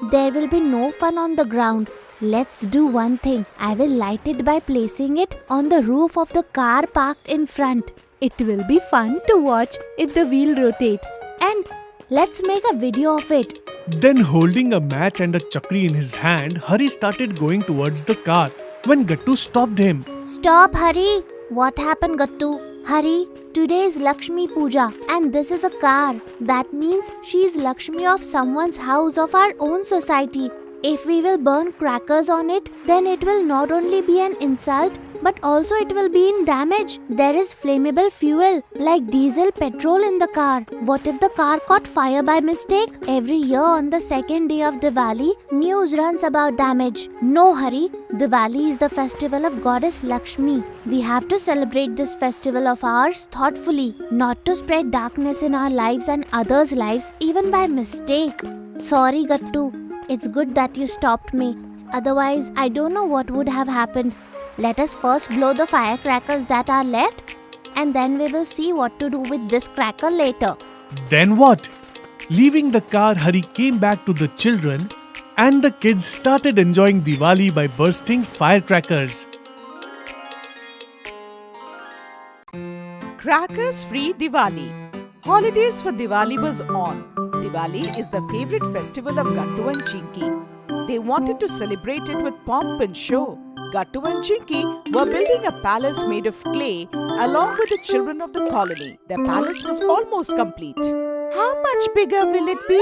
There will be no fun on the ground. Let's do one thing. I will light it by placing it on the roof of the car parked in front. It will be fun to watch if the wheel rotates. And let's make a video of it. Then holding a match and a chakri in his hand, Hari started going towards the car when Gattu stopped him. Stop, Hari. What happened, Gattu? Hari, today is Lakshmi Puja and this is a car. That means she is Lakshmi of someone's house of our own society. If we will burn crackers on it, then it will not only be an insult, but also it will be in damage. There is flammable fuel like diesel, petrol in the car. What if the car caught fire by mistake? Every year on the second day of Diwali, news runs about damage. No hurry, Diwali is the festival of goddess Lakshmi. We have to celebrate this festival of ours thoughtfully, not to spread darkness in our lives and others' lives even by mistake. Sorry, Gattu. It's good that you stopped me. Otherwise, I don't know what would have happened. Let us first blow the firecrackers that are left, and then we will see what to do with this cracker later. Then what? Leaving the car, Hari came back to the children and the kids started enjoying Diwali by bursting firecrackers. Crackers-free Diwali. Holidays for Diwali was on. Diwali is the favorite festival of Gattu and Chinky. They wanted to celebrate it with pomp and show. Gattu and Chinky were building a palace made of clay along with the children of the colony. Their palace was almost complete. How much bigger will it be?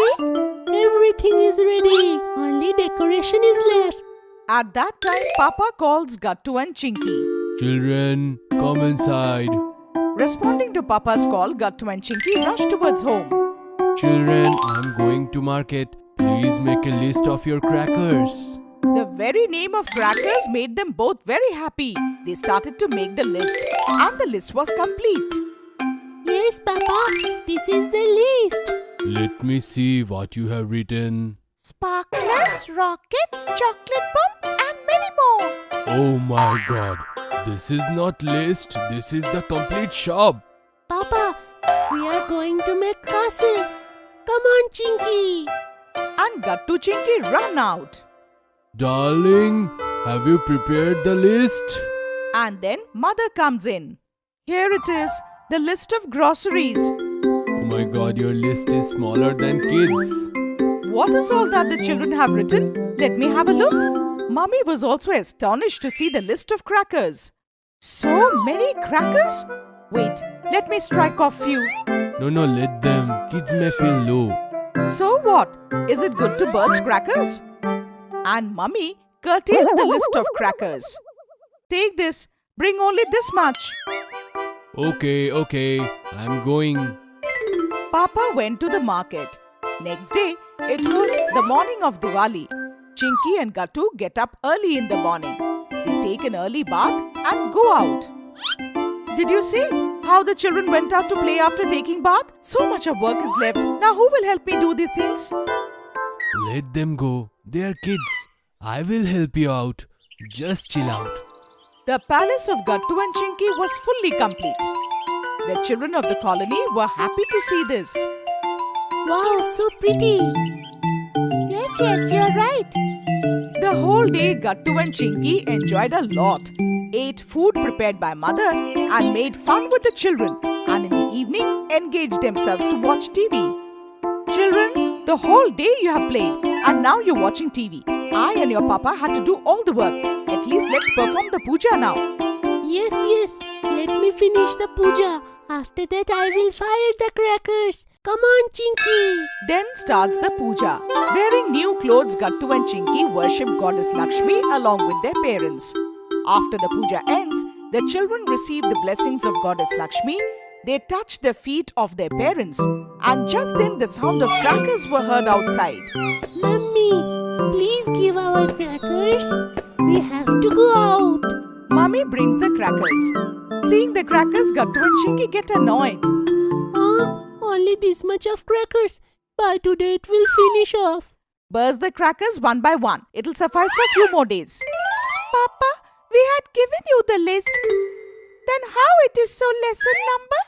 Everything is ready. Only decoration is left. At that time, Papa calls Gattu and Chinky. Children, come inside. Responding to Papa's call, Gattu and Chinky rushed towards home. Children, I'm going to market. Please make a list of your crackers. The very name of crackers made them both very happy. They started to make the list, and the list was complete. Yes, Papa. This is the list. Let me see what you have written. Sparklers, rockets, chocolate bomb, and many more. Oh my god. This is not list. This is the complete shop. Papa, we are going to make castle. Come on, Chinky. And Gattu Chinky ran out. Darling, have you prepared the list? And then Mother comes in. Here it is, the list of groceries. Oh my god, your list is smaller than kids. What is all that the children have written? Let me have a look. Mummy was also astonished to see the list of crackers. So many crackers? Wait, let me strike off few. No, let them. Kids may feel low. So what? Is it good to burst crackers? And Mummy curtailed the list of crackers. Take this. Bring only this much. Okay. I'm going. Papa went to the market. Next day, it was the morning of Diwali. Chinky and Gattu get up early in the morning. They take an early bath and go out. Did you see how the children went out to play after taking bath? So much of work is left. Now who will help me do these things? Let them go. They are kids. I will help you out. Just chill out. The palace of Gattu and Chinky was fully complete. The children of the colony were happy to see this. Wow, so pretty. Yes, you're right. The whole day Gattu and Chinky enjoyed a lot. Ate food prepared by mother and made fun with the children, and in the evening engaged themselves to watch TV. Children, the whole day you have played and now you're watching TV. I and your papa had to do all the work. At least let's perform the puja now. Yes. Let me finish the puja. After that, I will fire the crackers. Come on, Chinky. Then starts the puja. Wearing new clothes, Gattu and Chinky worship goddess Lakshmi along with their parents. After the puja ends, the children receive the blessings of goddess Lakshmi. They touch the feet of their parents, and just then the sound of crackers were heard outside. Mummy, please give our crackers. We have to go out. Mummy brings the crackers. Seeing the crackers, Gattu and Chinky get annoyed. Only this much of crackers. By today it will finish off. Burst the crackers one by one. It'll suffice for a few more days. Papa, we had given you the list. Then how it is so less in number?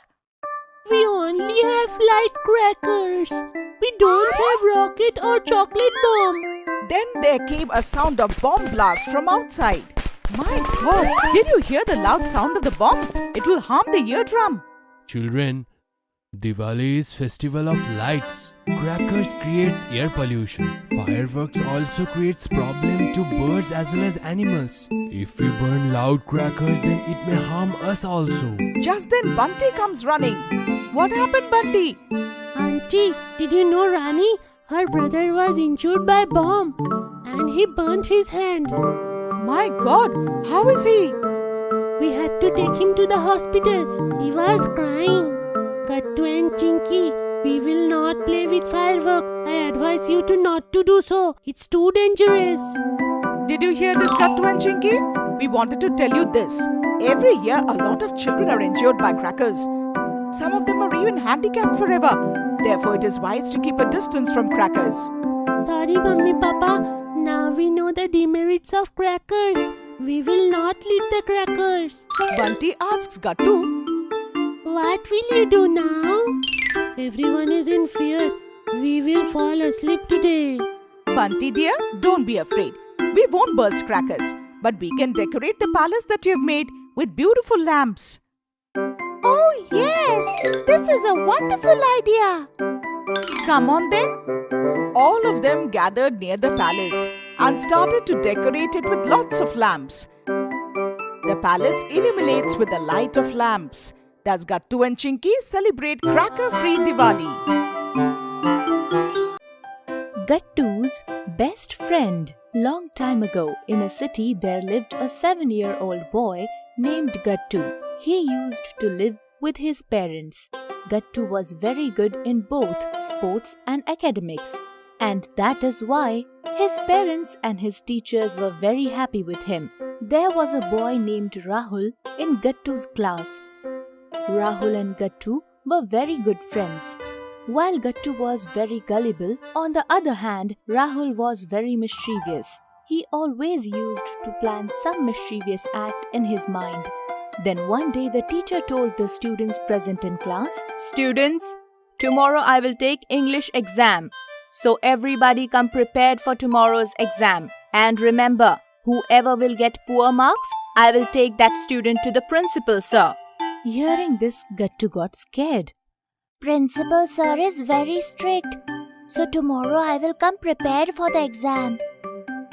We only have light crackers. We don't have rocket or chocolate bomb. Then there came a sound of bomb blast from outside. My God, did you hear the loud sound of the bomb? It will harm the eardrum. Children, Diwali is festival of lights. Crackers creates air pollution. Fireworks also creates problem to birds as well as animals. If we burn loud crackers, then it may harm us also. Just then Bunty comes running. What happened, Bunty? Auntie, did you know Rani? Her brother was injured by bomb. and he burnt his hand. My God, how is he? We had to take him to the hospital. He was crying. Gattu and Chinky, we will not play with fireworks. I advise you to not to do so. It's too dangerous. Did you hear this, Gattu and Chinky? We wanted to tell you this. Every year, a lot of children are injured by crackers. Some of them are even handicapped forever. Therefore, it is wise to keep a distance from crackers. Sorry, Mummy, Papa. Now we know the demerits of crackers. We will not eat the crackers. Bunty asks Gattu, What will you do now? Everyone is in fear. We will fall asleep today. Bunty dear, don't be afraid. We won't burst crackers, but we can decorate the palace that you have made with beautiful lamps. Oh, yes, this is a wonderful idea. Come on then. All of them gathered near the palace and started to decorate it with lots of lamps. The palace illuminates with the light of lamps. Thus Gattu and Chinky celebrate cracker-free Diwali. Gattu's best friend. Long time ago, in a city there lived a 7-year-old boy named Gattu. He used to live with his parents. Gattu was very good in both sports and academics, and that is why his parents and his teachers were very happy with him. There was a boy named Rahul in Gattu's class. Rahul and Gattu were very good friends. While Gattu was very gullible, on the other hand, Rahul was very mischievous. He always used to plan some mischievous act in his mind. Then one day the teacher told the students present in class, "Students, tomorrow I will take English exam. So everybody come prepared for tomorrow's exam. And remember, whoever will get poor marks, I will take that student to the principal, sir." Hearing this, Gattu got scared. Principal sir is very strict, so tomorrow I will come prepared for the exam.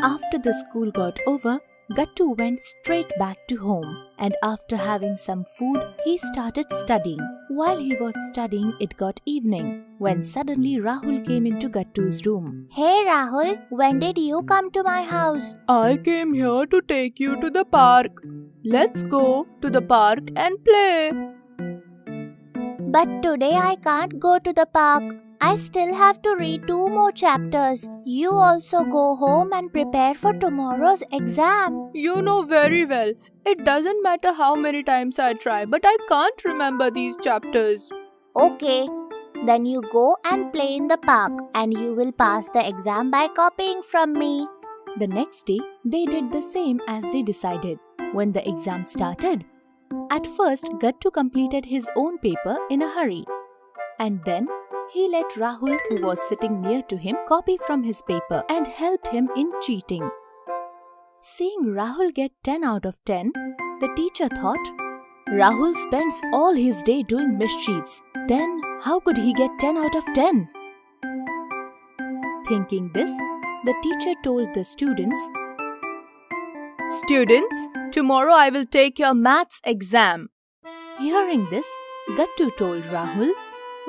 After the school got over, Gattu went straight back to home, and after having some food, he started studying. While he was studying, it got evening, when suddenly Rahul came into Gattu's room. Hey Rahul, when did you come to my house? I came here to take you to the park. Let's go to the park and play. But today I can't go to the park. I still have to read 2 more chapters. You also go home and prepare for tomorrow's exam. You know very well, it doesn't matter how many times I try, but I can't remember these chapters. Okay, then you go and play in the park and you will pass the exam by copying from me. The next day, they did the same as they decided. When the exam started, at first Gattu completed his own paper in a hurry. And then he let Rahul, who was sitting near to him, copy from his paper and helped him in cheating. Seeing Rahul get 10 out of 10, the teacher thought, Rahul spends all his day doing mischiefs. Then how could he get 10 out of 10? Thinking this, the teacher told the students, "Students, tomorrow I will take your maths exam." Hearing this, Gattu told Rahul,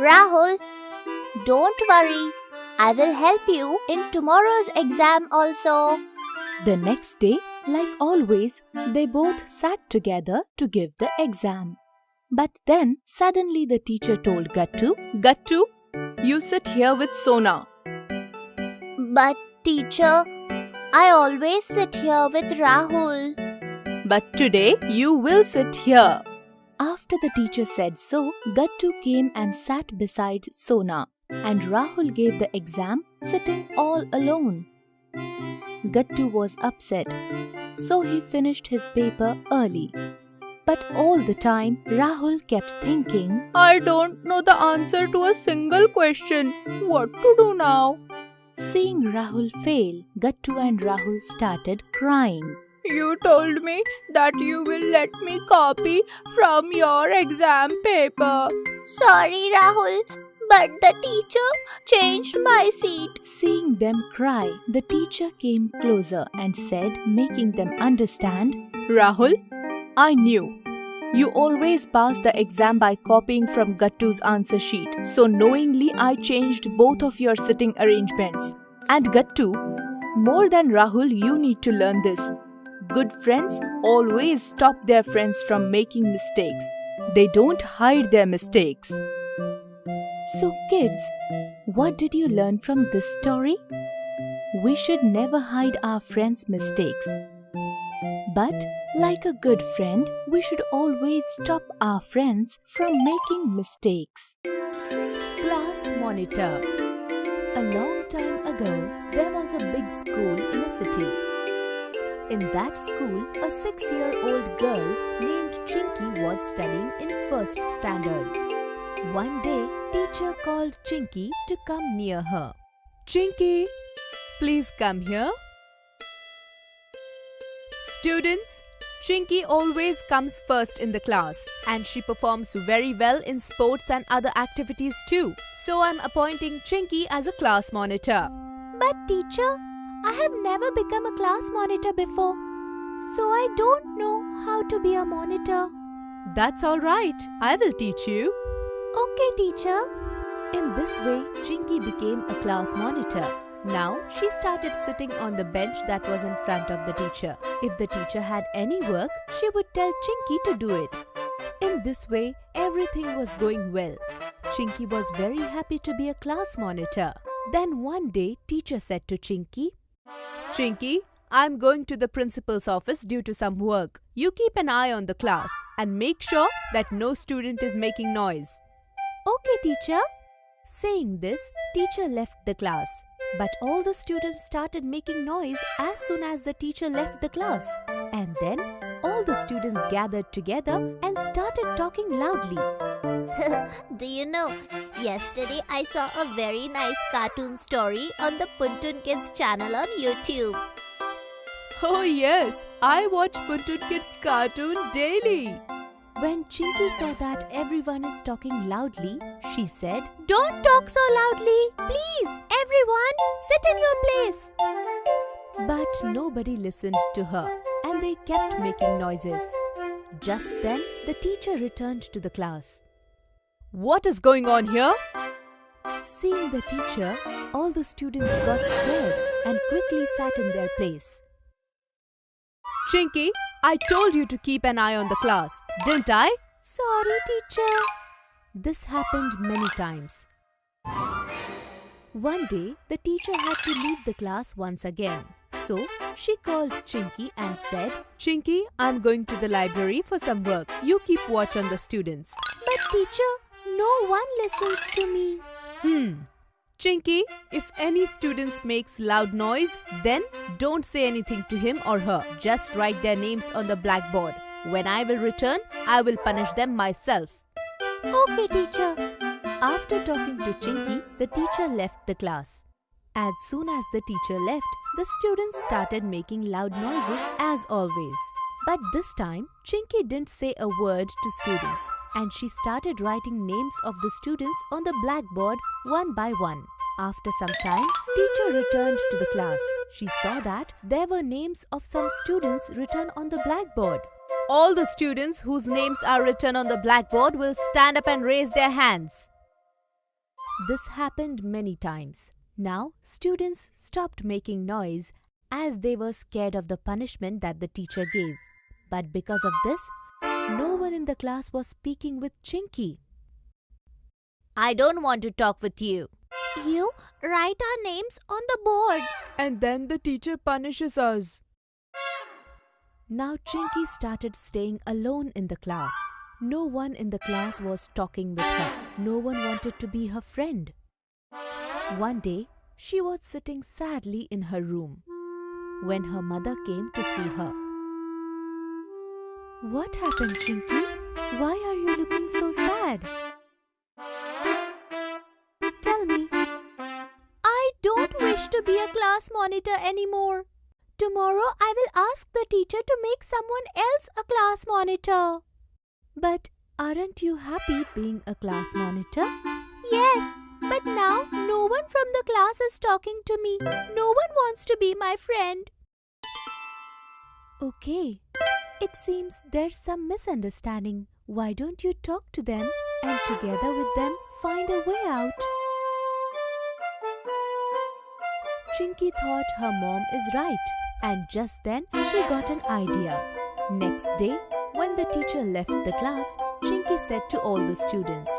Rahul, don't worry. I will help you in tomorrow's exam also. The next day, like always, they both sat together to give the exam. But then suddenly the teacher told Gattu, "Gattu, you sit here with Sona." But teacher, I always sit here with Rahul. "But today you will sit here." After the teacher said so, Gattu came and sat beside Sona, and Rahul gave the exam sitting all alone. Gattu was upset, so he finished his paper early. But all the time, Rahul kept thinking, "I don't know the answer to a single question. What to do now?" Seeing Rahul fail, Gattu and Rahul started crying. "You told me that you will let me copy from your exam paper." Sorry, Rahul, but the teacher changed my seat. Seeing them cry, the teacher came closer and said, making them understand, "Rahul, I knew. You always pass the exam by copying from Gattu's answer sheet. So knowingly I changed both of your sitting arrangements. And Gattu, More than Rahul, you need to learn this. Good friends always stop their friends from making mistakes. They don't hide their mistakes. So, kids, what did you learn from this story? We should never hide our friends' mistakes. But, like a good friend, we should always stop our friends from making mistakes. Class Monitor. A long time ago, there was a big school in a city. In that school, a 6-year-old girl named Chinky was studying in 1st standard. One day, teacher called Chinky to come near her. Chinky, please come here. Students, Chinky always comes first in the class and she performs very well in sports and other activities too. So I'm appointing Chinky as a class monitor. But teacher, I have never become a class monitor before, so I don't know how to be a monitor. That's alright, I will teach you. Okay, teacher. In this way, Chinky became a class monitor. Now, she started sitting on the bench that was in front of the teacher. If the teacher had any work, she would tell Chinky to do it. In this way, everything was going well. Chinky was very happy to be a class monitor. Then one day, teacher said to Chinky, Chinky, I'm going to the principal's office due to some work. You keep an eye on the class and make sure that no student is making noise. Okay, teacher. Saying this, teacher left the class. But all the students started making noise as soon as the teacher left the class. And then all the students gathered together and started talking loudly. Do you know, yesterday I saw a very nice cartoon story on the Puntun Kids channel on YouTube. Oh yes, I watch Puntun Kids cartoon daily. When Chinky saw that everyone is talking loudly, she said, Don't talk so loudly. Please, everyone, sit in your place. But nobody listened to her and they kept making noises. Just then, the teacher returned to the class. What is going on here? Seeing the teacher, all the students got scared and quickly sat in their place. Chinky, I told you to keep an eye on the class, didn't I? Sorry, teacher. This happened many times. One day, the teacher had to leave the class once again. So, she called Chinky and said, Chinky, I'm going to the library for some work. You keep watch on the students. But teacher, no one listens to me. Chinky, if any students makes loud noise, then don't say anything to him or her. Just write their names on the blackboard. When I will return, I will punish them myself. Okay, teacher. After talking to Chinky, the teacher left the class. As soon as the teacher left, the students started making loud noises as always. But this time, Chinky didn't say a word to students and she started writing names of the students on the blackboard one by one. After some time, teacher returned to the class. She saw that there were names of some students written on the blackboard. All the students whose names are written on the blackboard will stand up and raise their hands. This happened many times. Now, students stopped making noise as they were scared of the punishment that the teacher gave. But because of this, no one in the class was speaking with Chinky. I don't want to talk with you. You write our names on the board. And then the teacher punishes us. Now Chinky started staying alone in the class. No one in the class was talking with her. No one wanted to be her friend. One day, she was sitting sadly in her room when her mother came to see her. What happened, Chinky? Why are you looking so sad? Tell me. I don't wish to be a class monitor anymore. Tomorrow I will ask the teacher to make someone else a class monitor. But aren't you happy being a class monitor? Yes, but now no one from the class is talking to me. No one wants to be my friend. Okay. It seems there's some misunderstanding. Why don't you talk to them and together with them find a way out? Chinky thought her mom is right, and just then she got an idea. Next day, when the teacher left the class, Chinky said to all the students,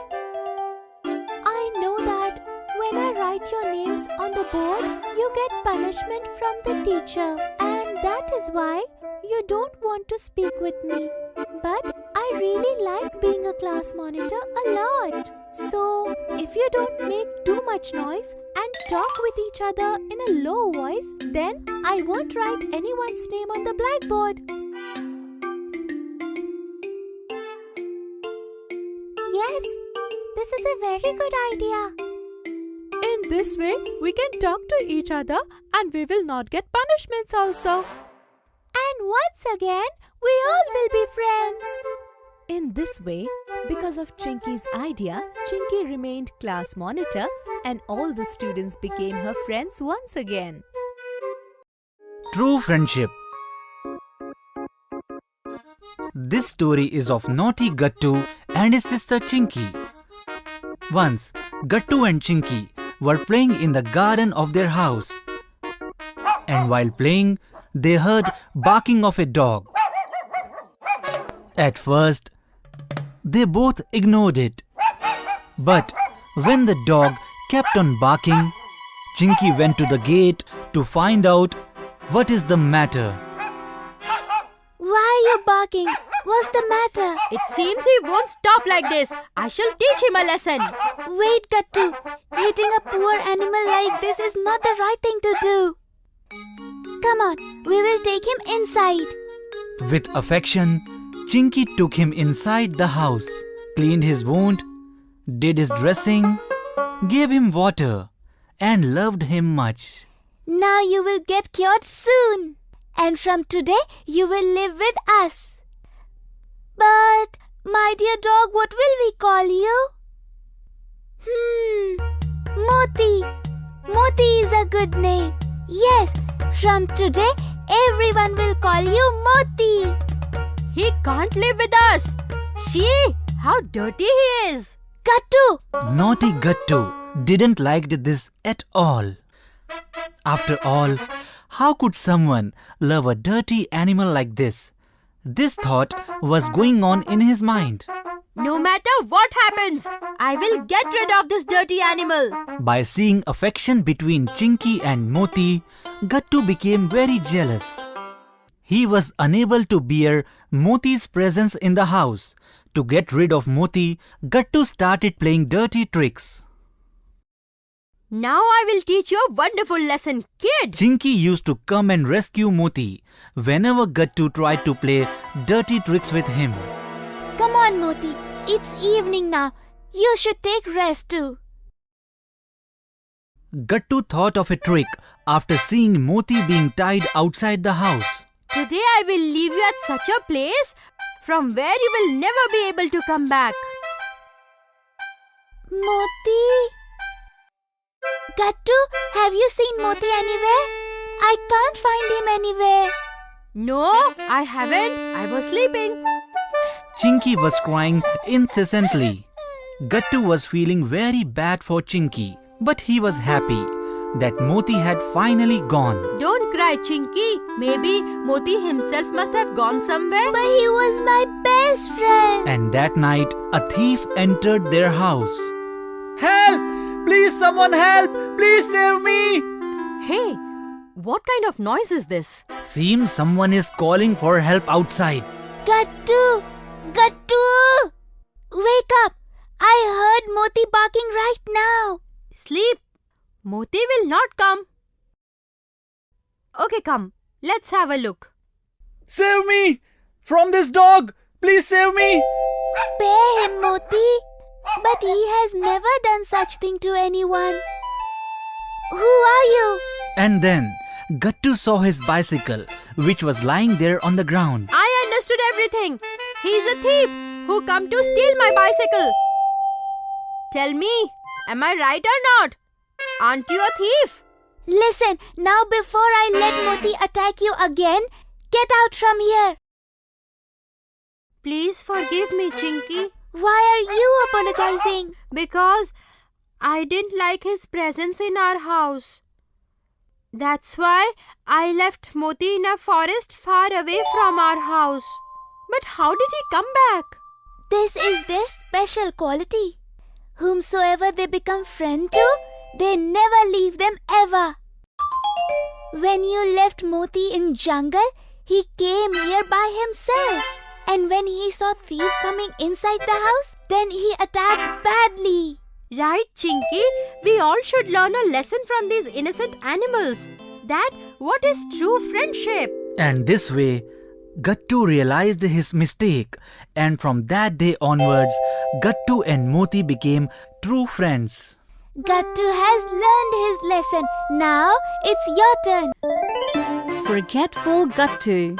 I know that when I write your names on the board, you get punishment from the teacher, and that is why you don't want to speak with me. But I really like being a class monitor a lot. So, if you don't make too much noise and talk with each other in a low voice, then I won't write anyone's name on the blackboard. Yes, this is a very good idea. In this way, we can talk to each other and we will not get punishments also. And once again, we all will be friends. In this way, because of Chinky's idea, Chinky remained class monitor and all the students became her friends once again. True friendship. This story is of naughty Gattu and his sister Chinky. Once, Gattu and Chinky were playing in the garden of their house. And while playing, they heard barking of a dog. At first, they both ignored it. But when the dog kept on barking, Chinky went to the gate to find out what is the matter. Why are you barking? What's the matter? It seems he won't stop like this. I shall teach him a lesson. Wait, Gattu. Hitting a poor animal like this is not the right thing to do. Come on, we will take him inside. With affection, Chinky took him inside the house, cleaned his wound, did his dressing, gave him water, and loved him much. Now you will get cured soon. And from today, you will live with us. But, my dear dog, what will we call you? Moti. Moti is a good name. Yes, from today, everyone will call you Moti. He can't live with us. See how dirty he is. Gattu. Naughty Gattu didn't like this at all. After all, how could someone love a dirty animal like this? This thought was going on in his mind. No matter what happens, I will get rid of this dirty animal. By seeing affection between Chinky and Moti, Gattu became very jealous. He was unable to bear Moti's presence in the house. To get rid of Moti, Gattu started playing dirty tricks. Now I will teach you a wonderful lesson, kid. Chinky used to come and rescue Moti whenever Gattu tried to play dirty tricks with him. Come on, Moti. It's evening now. You should take rest too. Gattu thought of a trick after seeing Moti being tied outside the house. Today I will leave you at such a place from where you will never be able to come back. Moti? Gattu, have you seen Moti anywhere? I can't find him anywhere. No, I haven't. I was sleeping. Chinky was crying incessantly. Gattu was feeling very bad for Chinky, but he was happy that Moti had finally gone. Don't cry, Chinky. Maybe Moti himself must have gone somewhere. But he was my best friend. And that night, a thief entered their house. Help! Please, someone help! Please save me! Hey, what kind of noise is this? Seems someone is calling for help outside. Gattu! Gattu! Wake up! I heard Moti barking right now. Sleep. Moti will not come. Okay, come. Let's have a look. Save me! From this dog! Please save me! Spare him, Moti. But he has never done such thing to anyone. Who are you? And then, Gattu saw his bicycle, which was lying there on the ground. I understood everything. He's a thief who come to steal my bicycle. Tell me, am I right or not? Aren't you a thief? Listen, now before I let Moti attack you again, get out from here. Please forgive me, Chinky. Why are you apologizing? Because I didn't like his presence in our house. That's why I left Moti in a forest far away from our house. But how did he come back? This is their special quality. Whomsoever they become friend to, they never leave them ever. When you left Moti in jungle, he came here by himself. And when he saw thief coming inside the house, then he attacked badly. Right, Chinky? We all should learn a lesson from these innocent animals. That what is true friendship? And this way, Gattu realized his mistake, and from that day onwards, Gattu and Moti became true friends. Gattu has learned his lesson. Now it's your turn. Forgetful Gattu.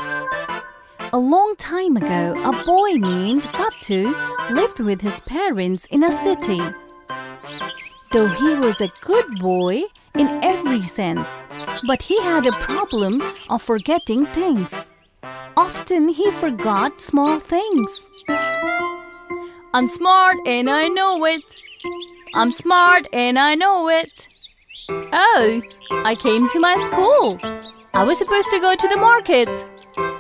A long time ago, a boy named Gattu lived with his parents in a city. Though he was a good boy in every sense, but he had a problem of forgetting things. Often he forgot small things. I'm smart and I know it. I'm smart and I know it. Oh, I came to my school. I was supposed to go to the market.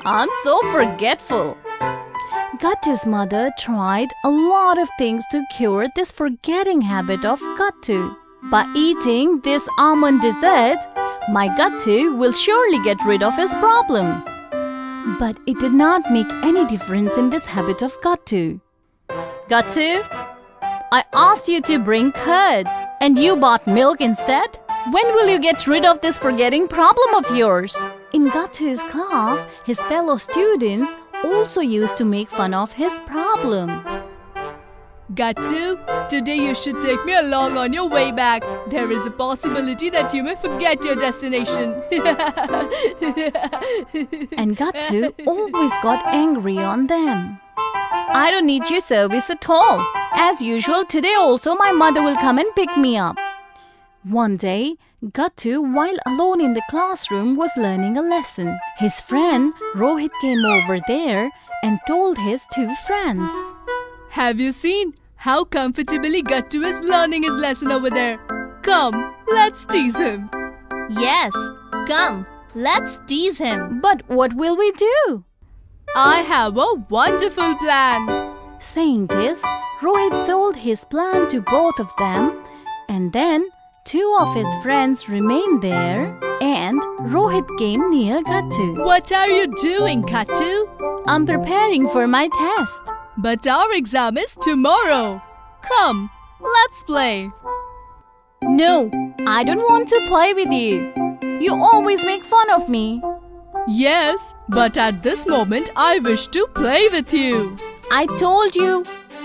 I'm so forgetful. Gattu's mother tried a lot of things to cure this forgetting habit of Gattu. By eating this almond dessert, my Gattu will surely get rid of his problem. But it did not make any difference in this habit of Gattu. Gattu, I asked you to bring curd and you bought milk instead. When will you get rid of this forgetting problem of yours? In Gattu's class, his fellow students also used to make fun of his problem. Gattu, today you should take me along on your way back. There is a possibility that you may forget your destination. And Gattu always got angry on them. I don't need your service at all. As usual, today also my mother will come and pick me up. One day, Gattu, while alone in the classroom, was learning a lesson. His friend Rohit came over there and told his two friends. Have you seen how comfortably Gattu is learning his lesson over there? Come, let's tease him. Yes, come, let's tease him. But what will we do? I have a wonderful plan. Saying this, Rohit told his plan to both of them, and then two of his friends remained there and Rohit came near Gattu. What are you doing, Gattu? I'm preparing for my test. But our exam is tomorrow. Come, let's play. No, I don't want to play with you. You always make fun of me. Yes, but at this moment I wish to play with you. I told you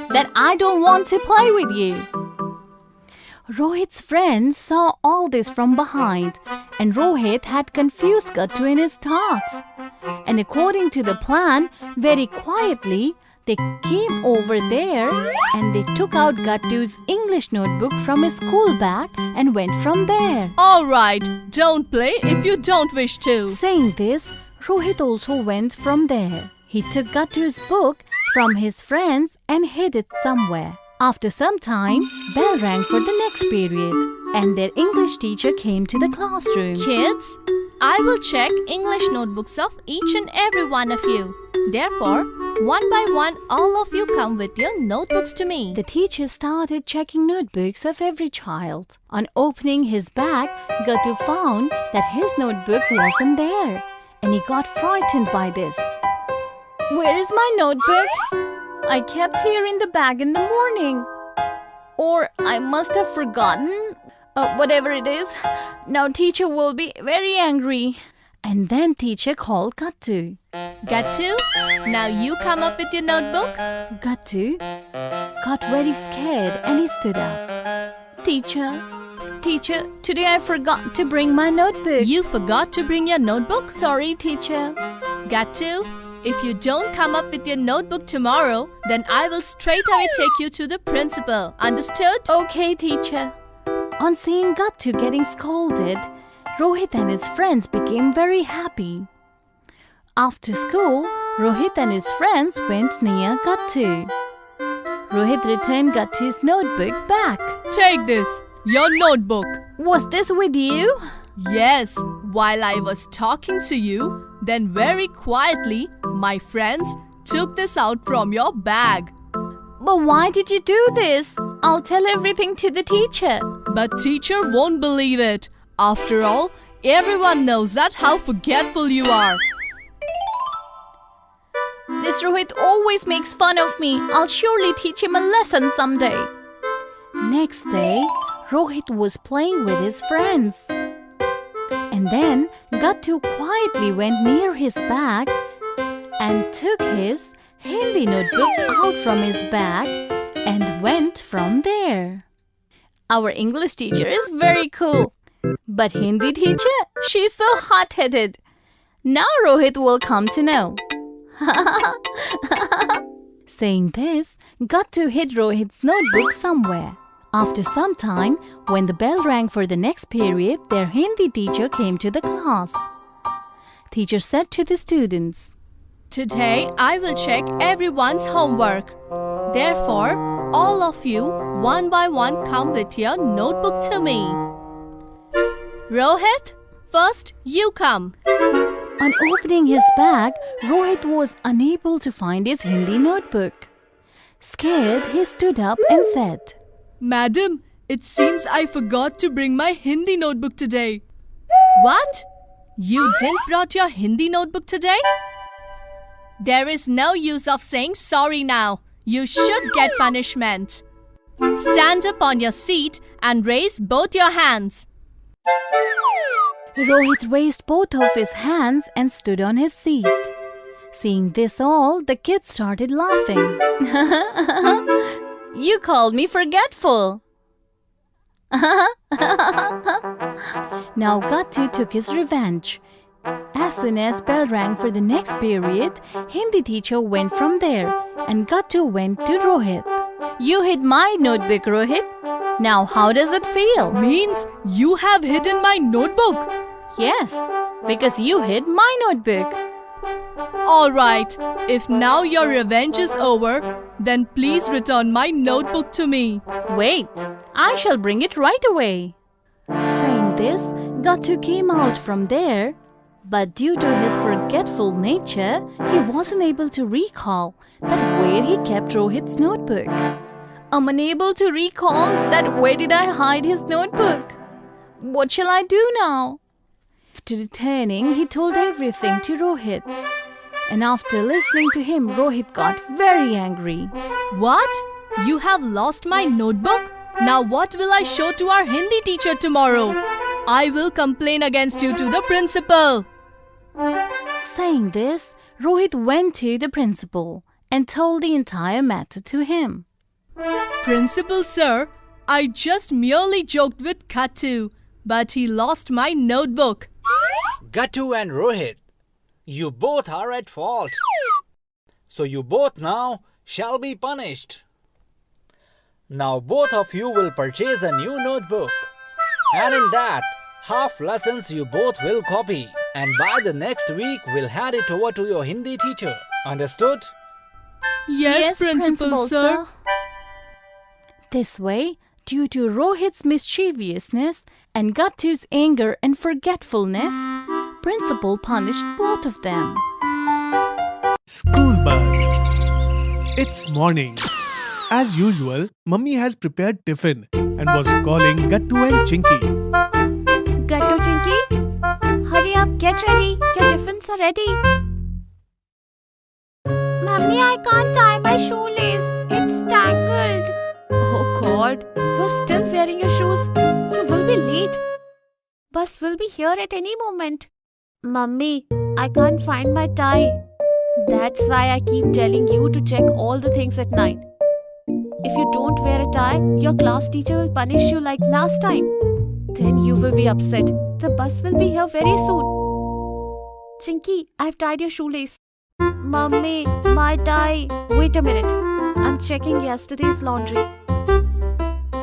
that I don't want to play with you. Rohit's friends saw all this from behind, and Rohit had confused Gattu in his talks. And according to the plan, very quietly, they came over there and they took out Gattu's English notebook from his school bag and went from there. Alright, don't play if you don't wish to. Saying this, Rohit also went from there. He took Gattu's book from his friends and hid it somewhere. After some time, bell rang for the next period and their English teacher came to the classroom. Kids, I will check English notebooks of each and every one of you. Therefore, one by one, all of you come with your notebooks to me. The teacher started checking notebooks of every child. On opening his bag, Gattu found that his notebook wasn't there and he got frightened by this. Where is my notebook? I kept here in the bag in the morning. Or I must have forgotten. Whatever it is, now teacher will be very angry. And then teacher called Gattu. Gattu, now you come up with your notebook. Gattu got very scared and he stood up. Teacher, today I forgot to bring my notebook. You forgot to bring your notebook? Sorry, teacher. Gattu, if you don't come up with your notebook tomorrow, then I will straight away take you to the principal. Understood? Okay, teacher. On seeing Gattu getting scolded, Rohit and his friends became very happy. After school, Rohit and his friends went near Gattu. Rohit returned Gattu's notebook back. Take this. your notebook. Was this with you? Yes, while I was talking to you, then very quietly, my friends took this out from your bag. But why did you do this? I'll tell everything to the teacher. But teacher won't believe it. After all, everyone knows that how forgetful you are. This Rohit always makes fun of me. I'll surely teach him a lesson someday. Next day, Rohit was playing with his friends. And then Gattu quietly went near his bag and took his Hindi notebook out from his bag and went from there. Our English teacher is very cool. But Hindi teacher, she's so hot-headed. Now Rohit will come to know. Saying this, Gattu hid Rohit's notebook somewhere. After some time, when the bell rang for the next period, their Hindi teacher came to the class. Teacher said to the students, Today, I will check everyone's homework. Therefore, all of you, one by one, come with your notebook to me. Rohit, first you come. On opening his bag, Rohit was unable to find his Hindi notebook. Scared, he stood up and said, Madam, it seems I forgot to bring my Hindi notebook today. What? You didn't brought your Hindi notebook today? There is no use of saying sorry now. You should get punishment. Stand up on your seat and raise both your hands. Rohit raised both of his hands and stood on his seat. Seeing this all, the kids started laughing. You called me forgetful. Now Gattu took his revenge. As soon as bell rang for the next period, Hindi teacher went from there and Gattu went to Rohit. You hid my notebook, Rohit. Now how does it feel? Means you have hidden my notebook. Yes, because you hid my notebook. Alright, if now your revenge is over, then please return my notebook to me. Wait, I shall bring it right away. Saying this, Gattu came out from there, but due to his forgetful nature, he wasn't able to recall that where he kept Rohit's notebook. I'm unable to recall that where did I hide his notebook. What shall I do now? After returning, he told everything to Rohit. And after listening to him, Rohit got very angry. What? You have lost my notebook? Now what will I show to our Hindi teacher tomorrow? I will complain against you to the principal. Saying this, Rohit went to the principal and told the entire matter to him. Principal sir, I just merely joked with Gattu, but he lost my notebook. Gattu and Rohit, you both are at fault. So you both now shall be punished. Now both of you will purchase a new notebook. And in that, half lessons you both will copy. And by the next week, we'll hand it over to your Hindi teacher. Understood? Yes, Principal sir. This way, due to Rohit's mischievousness and Gattu's anger and forgetfulness, Principal punished both of them. School bus. It's morning. As usual, Mummy has prepared tiffin and was calling Gattu and Chinky. Gattu, Chinky, hurry up, get ready. Your tiffins are ready. Mummy, I can't tie my shoelace. It's tangled. Oh God, you're still wearing your shoes. You will be late. Bus will be here at any moment. Mummy, I can't find my tie. That's why I keep telling you to check all the things at night. If you don't wear a tie, your class teacher will punish you like last time. Then you will be upset. The bus will be here very soon. Chinky, I've tied your shoelace. Mummy, my tie. Wait a minute. I'm checking yesterday's laundry.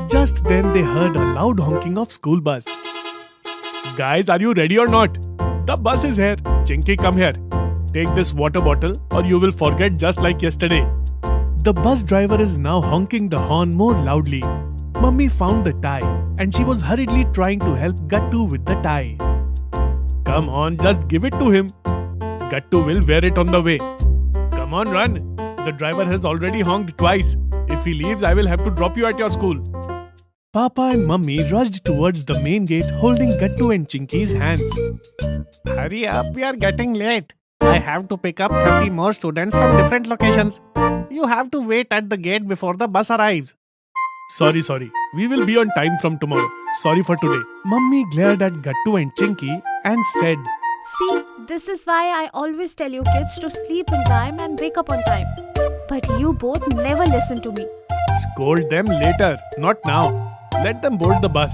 Just then they heard a loud honking of school bus. Guys, are you ready or not? The bus is here. Chinky, come here. Take this water bottle or you will forget just like yesterday. The bus driver is now honking the horn more loudly. Mummy found the tie and she was hurriedly trying to help Gattu with the tie. Come on, just give it to him. Gattu will wear it on the way. Come on, run. The driver has already honked twice. If he leaves, I will have to drop you at your school. Papa and Mummy rushed towards the main gate holding Gattu and Chinky's hands. Hurry up, we are getting late. I have to pick up 30 more students from different locations. You have to wait at the gate before the bus arrives. Sorry. We will be on time from tomorrow. Sorry for today. Mummy glared at Gattu and Chinky and said, See, this is why I always tell you kids to sleep in time and wake up on time. But you both never listen to me. Scold them later, not now. Let them board the bus.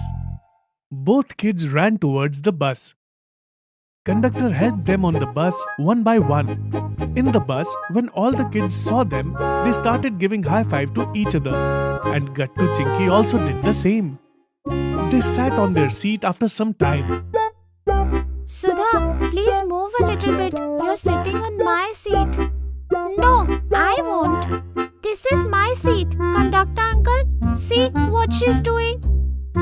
Both kids ran towards the bus. Conductor helped them on the bus one by one. In the bus, when all the kids saw them, they started giving high five to each other. And Gattu Chinky also did the same. They sat on their seat after some time. Sudha, please move a little bit. You're sitting on my seat. No, I won't. This is my seat. Conductor uncle, see what she's doing?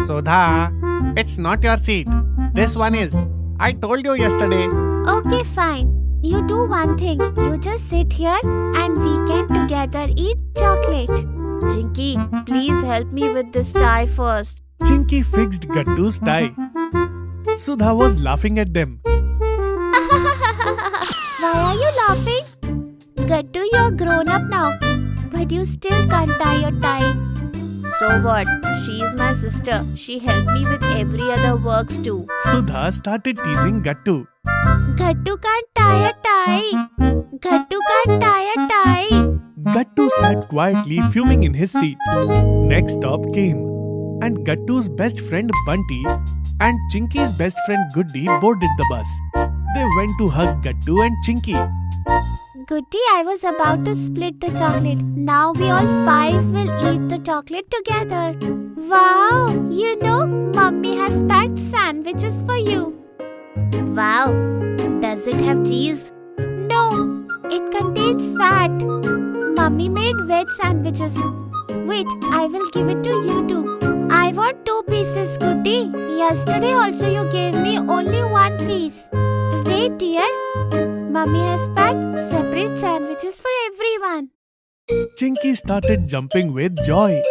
Sudha, it's not your seat. This one is. I told you yesterday. Okay, fine. You do one thing. You just sit here and we can together eat chocolate. Chinky, please help me with this tie first. Chinky fixed Gattu's tie. Sudha was laughing at them. Why are you laughing? Gattu, you're grown up now. But you still can't tie your tie. So what? She is my sister. She helped me with every other works too. Sudha started teasing Gattu. Gattu can't tie a tie. Gattu can't tie a tie. Gattu sat quietly fuming in his seat. Next stop came. And Gattu's best friend Bunty and Chinky's best friend Goody boarded the bus. They went to hug Gattu and Chinky. Goody, I was about to split the chocolate. Now we all five will eat the chocolate together. Wow, you know, Mummy has packed sandwiches for you. Wow, does it have cheese? No, it contains fat. Mummy made veg sandwiches. Wait, I will give it to you too. I want 2 pieces, Goody. Yesterday also you gave me only 1 piece. Wait, dear. Mummy has packed separate sandwiches for everyone. Chinky started jumping with joy.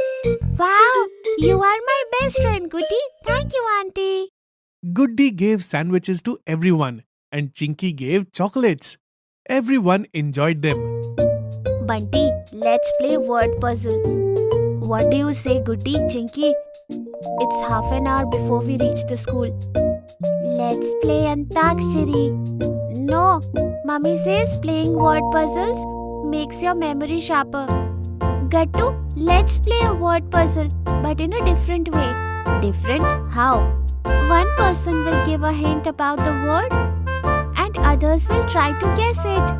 Wow, you are my best friend, Goody. Thank you, Auntie. Goody gave sandwiches to everyone and Chinky gave chocolates. Everyone enjoyed them. Bunty, let's play word puzzle. What do you say, Goody, Chinky? It's half an hour before we reach the school. Let's play Antakshari. No, Mummy says playing word puzzles makes your memory sharper. Gattu, let's play a word puzzle, but in a different way. Different? How? One person will give a hint about the word and others will try to guess it.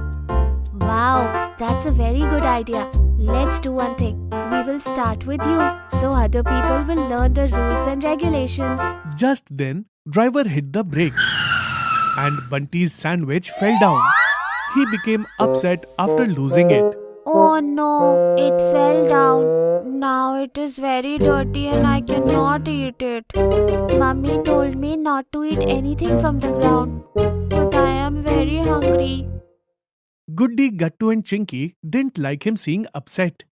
Wow, that's a very good idea. Let's do one thing. We will start with you, so other people will learn the rules and regulations. Just then, driver hit the brake and Bunty's sandwich fell down. He became upset after losing it. Oh no, it fell down. Now it is very dirty and I cannot eat it. Mummy told me not to eat anything from the ground, but I am very hungry. Goody, Gattu and Chinky didn't like him seeing upset.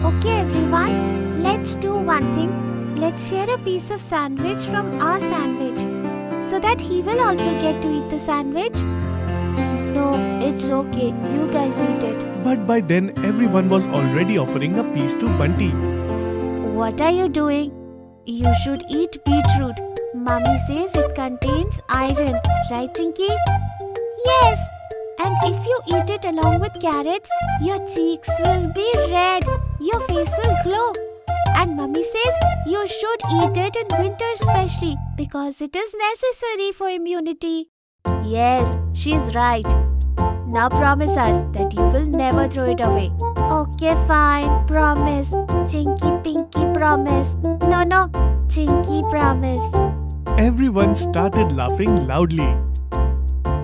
Okay everyone, let's do one thing. Let's share a piece of sandwich from our sandwich, so that he will also get to eat the sandwich. No, it's okay. You guys eat it. But by then, everyone was already offering a piece to Bunty. What are you doing? You should eat beetroot. Mummy says it contains iron. Right, Chinky? Yes. And if you eat it along with carrots, your cheeks will be red. Your face will glow. And Mummy says you should eat it in winter especially because it is necessary for immunity. Yes, she's right. Now promise us that you will never throw it away. Okay, fine. Promise. Chinky Pinky promise. No. Chinky promise. Everyone started laughing loudly.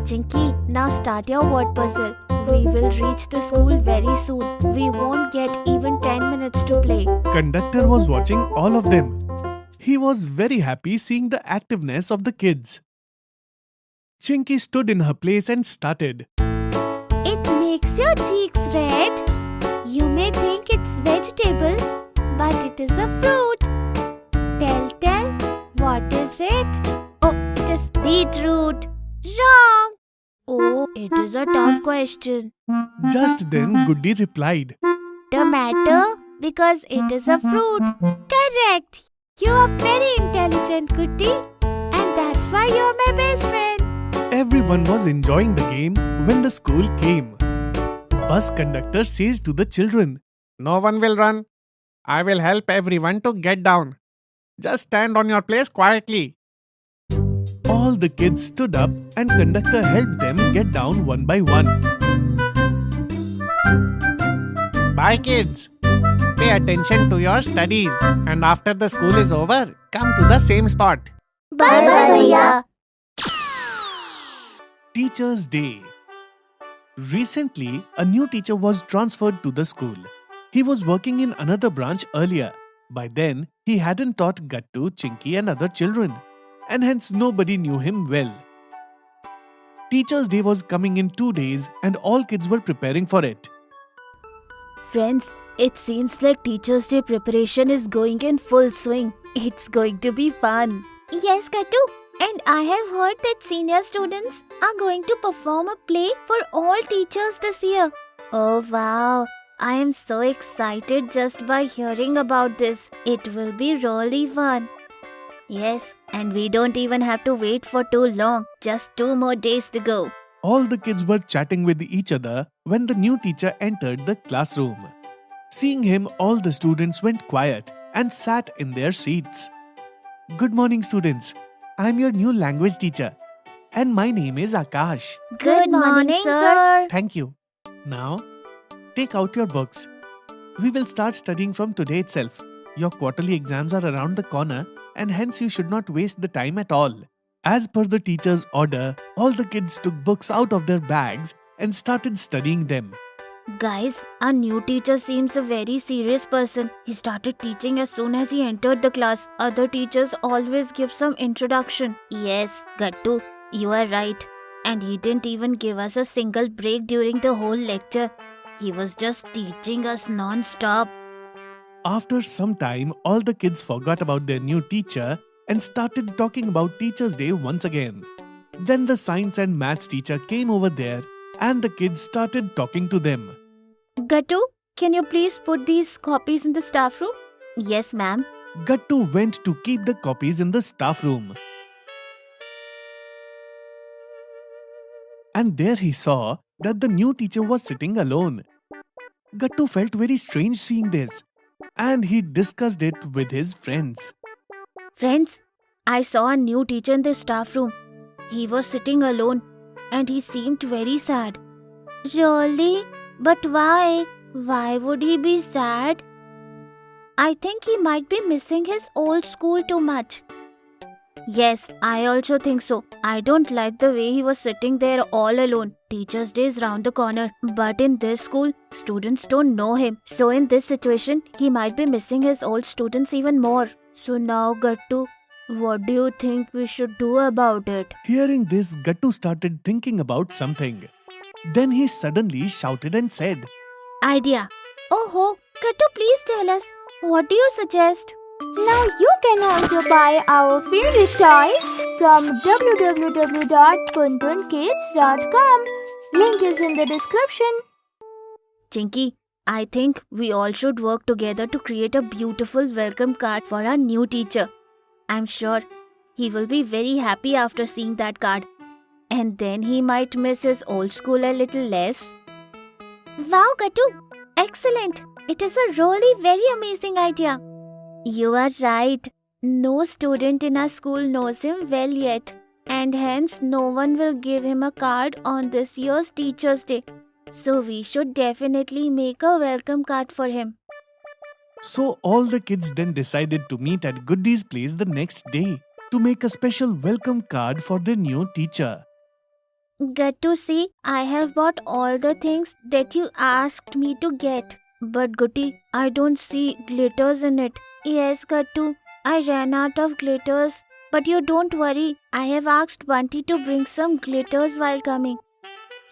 Chinky, now start your word puzzle. We will reach the school very soon. We won't get even 10 minutes to play. Conductor was watching all of them. He was very happy seeing the activeness of the kids. Chinky stood in her place and started. It makes your cheeks red. You may think it's vegetable, but it is a fruit. Tell, what is it? Oh, it is beetroot. Wrong. Oh, it is a tough question. Just then Goody replied. Tomato, because it is a fruit. Correct. You are very intelligent, Goody. And that's why you're my best friend. Everyone was enjoying the game when the school came. Bus conductor says to the children, "No one will run. I will help everyone to get down. Just stand on your place quietly." All the kids stood up and conductor helped them get down one by one. Bye kids. Pay attention to your studies and after the school is over, come to the same spot. Bye bye, bhaiya. Teachers' Day. Recently, a new teacher was transferred to the school. He was working in another branch earlier. By then, he hadn't taught Gattu, Chinky and other children, and hence nobody knew him well. Teachers' Day was coming in 2 days and all kids were preparing for it. Friends, it seems like Teachers' Day preparation is going in full swing. It's going to be fun. Yes, Gattu. And I have heard that senior students are going to perform a play for all teachers this year. Oh wow, I am so excited just by hearing about this. It will be really fun. Yes, and we don't even have to wait for too long. Just 2 more days to go. All the kids were chatting with each other when the new teacher entered the classroom. Seeing him, all the students went quiet and sat in their seats. Good morning, students. I'm your new language teacher. And my name is Akash. Good morning, sir. Thank you. Now, take out your books. We will start studying from today itself. Your quarterly exams are around the corner and hence you should not waste the time at all. As per the teacher's order, all the kids took books out of their bags and started studying them. Guys, our new teacher seems a very serious person. He started teaching as soon as he entered the class. Other teachers always give some introduction. Yes, Gattu, you are right. And he didn't even give us a single break during the whole lecture. He was just teaching us non-stop. After some time, all the kids forgot about their new teacher and started talking about Teachers' Day once again. Then the science and maths teacher came over there and the kids started talking to them. Gattu, can you please put these copies in the staff room? Yes, ma'am. Gattu went to keep the copies in the staff room. And there he saw that the new teacher was sitting alone. Gattu felt very strange seeing this, and he discussed it with his friends. Friends, I saw a new teacher in the staff room. He was sitting alone and he seemed very sad. Really? But why? Why would he be sad? I think he might be missing his old school too much. Yes, I also think so. I don't like the way he was sitting there all alone. Teachers' Day is round the corner. But in this school, students don't know him. So in this situation, he might be missing his old students even more. So now, Gattu, what do you think we should do about it? Hearing this, Gattu started thinking about something. Then he suddenly shouted and said, Idea. Oh, Gattu, please tell us. What do you suggest? Now you can also buy our favorite toys from www.puntunkids.com. Link is in the description. Chinky, I think we all should work together to create a beautiful welcome card for our new teacher. I'm sure he will be very happy after seeing that card. And then he might miss his old school a little less. Wow, Gattu! Excellent! It is a really very amazing idea. You are right. No student in our school knows him well yet. And hence no one will give him a card on this year's Teachers' Day. So we should definitely make a welcome card for him. So all the kids then decided to meet at Goody's place the next day to make a special welcome card for their new teacher. Gattu, see, I have bought all the things that you asked me to get. But Gutti, I don't see glitters in it. Yes, Gattu, I ran out of glitters. But you don't worry, I have asked Bunty to bring some glitters while coming.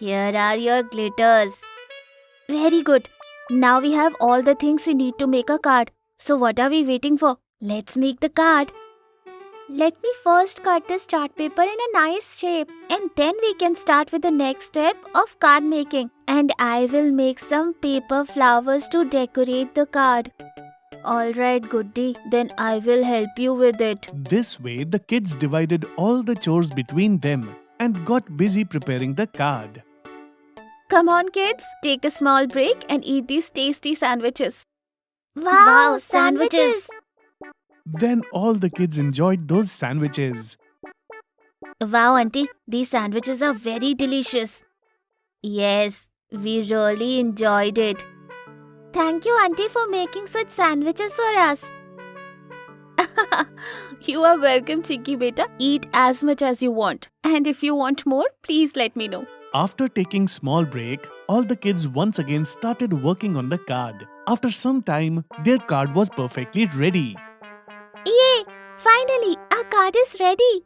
Here are your glitters. Very good. Now we have all the things we need to make a card. So what are we waiting for? Let's make the card. Let me first cut this chart paper in a nice shape, and then we can start with the next step of card making. And I will make some paper flowers to decorate the card. Alright, Goody, then I will help you with it. This way, the kids divided all the chores between them and got busy preparing the card. Come on, kids, take a small break and eat these tasty sandwiches. Wow, sandwiches! Then all the kids enjoyed those sandwiches. Wow, Auntie, these sandwiches are very delicious. Yes, we really enjoyed it. Thank you, Auntie, for making such sandwiches for us. You are welcome, Chinky Beta. Eat as much as you want. And if you want more, please let me know. After taking small break, all the kids once again started working on the card. After some time, their card was perfectly ready. Yay! Finally, our card is ready.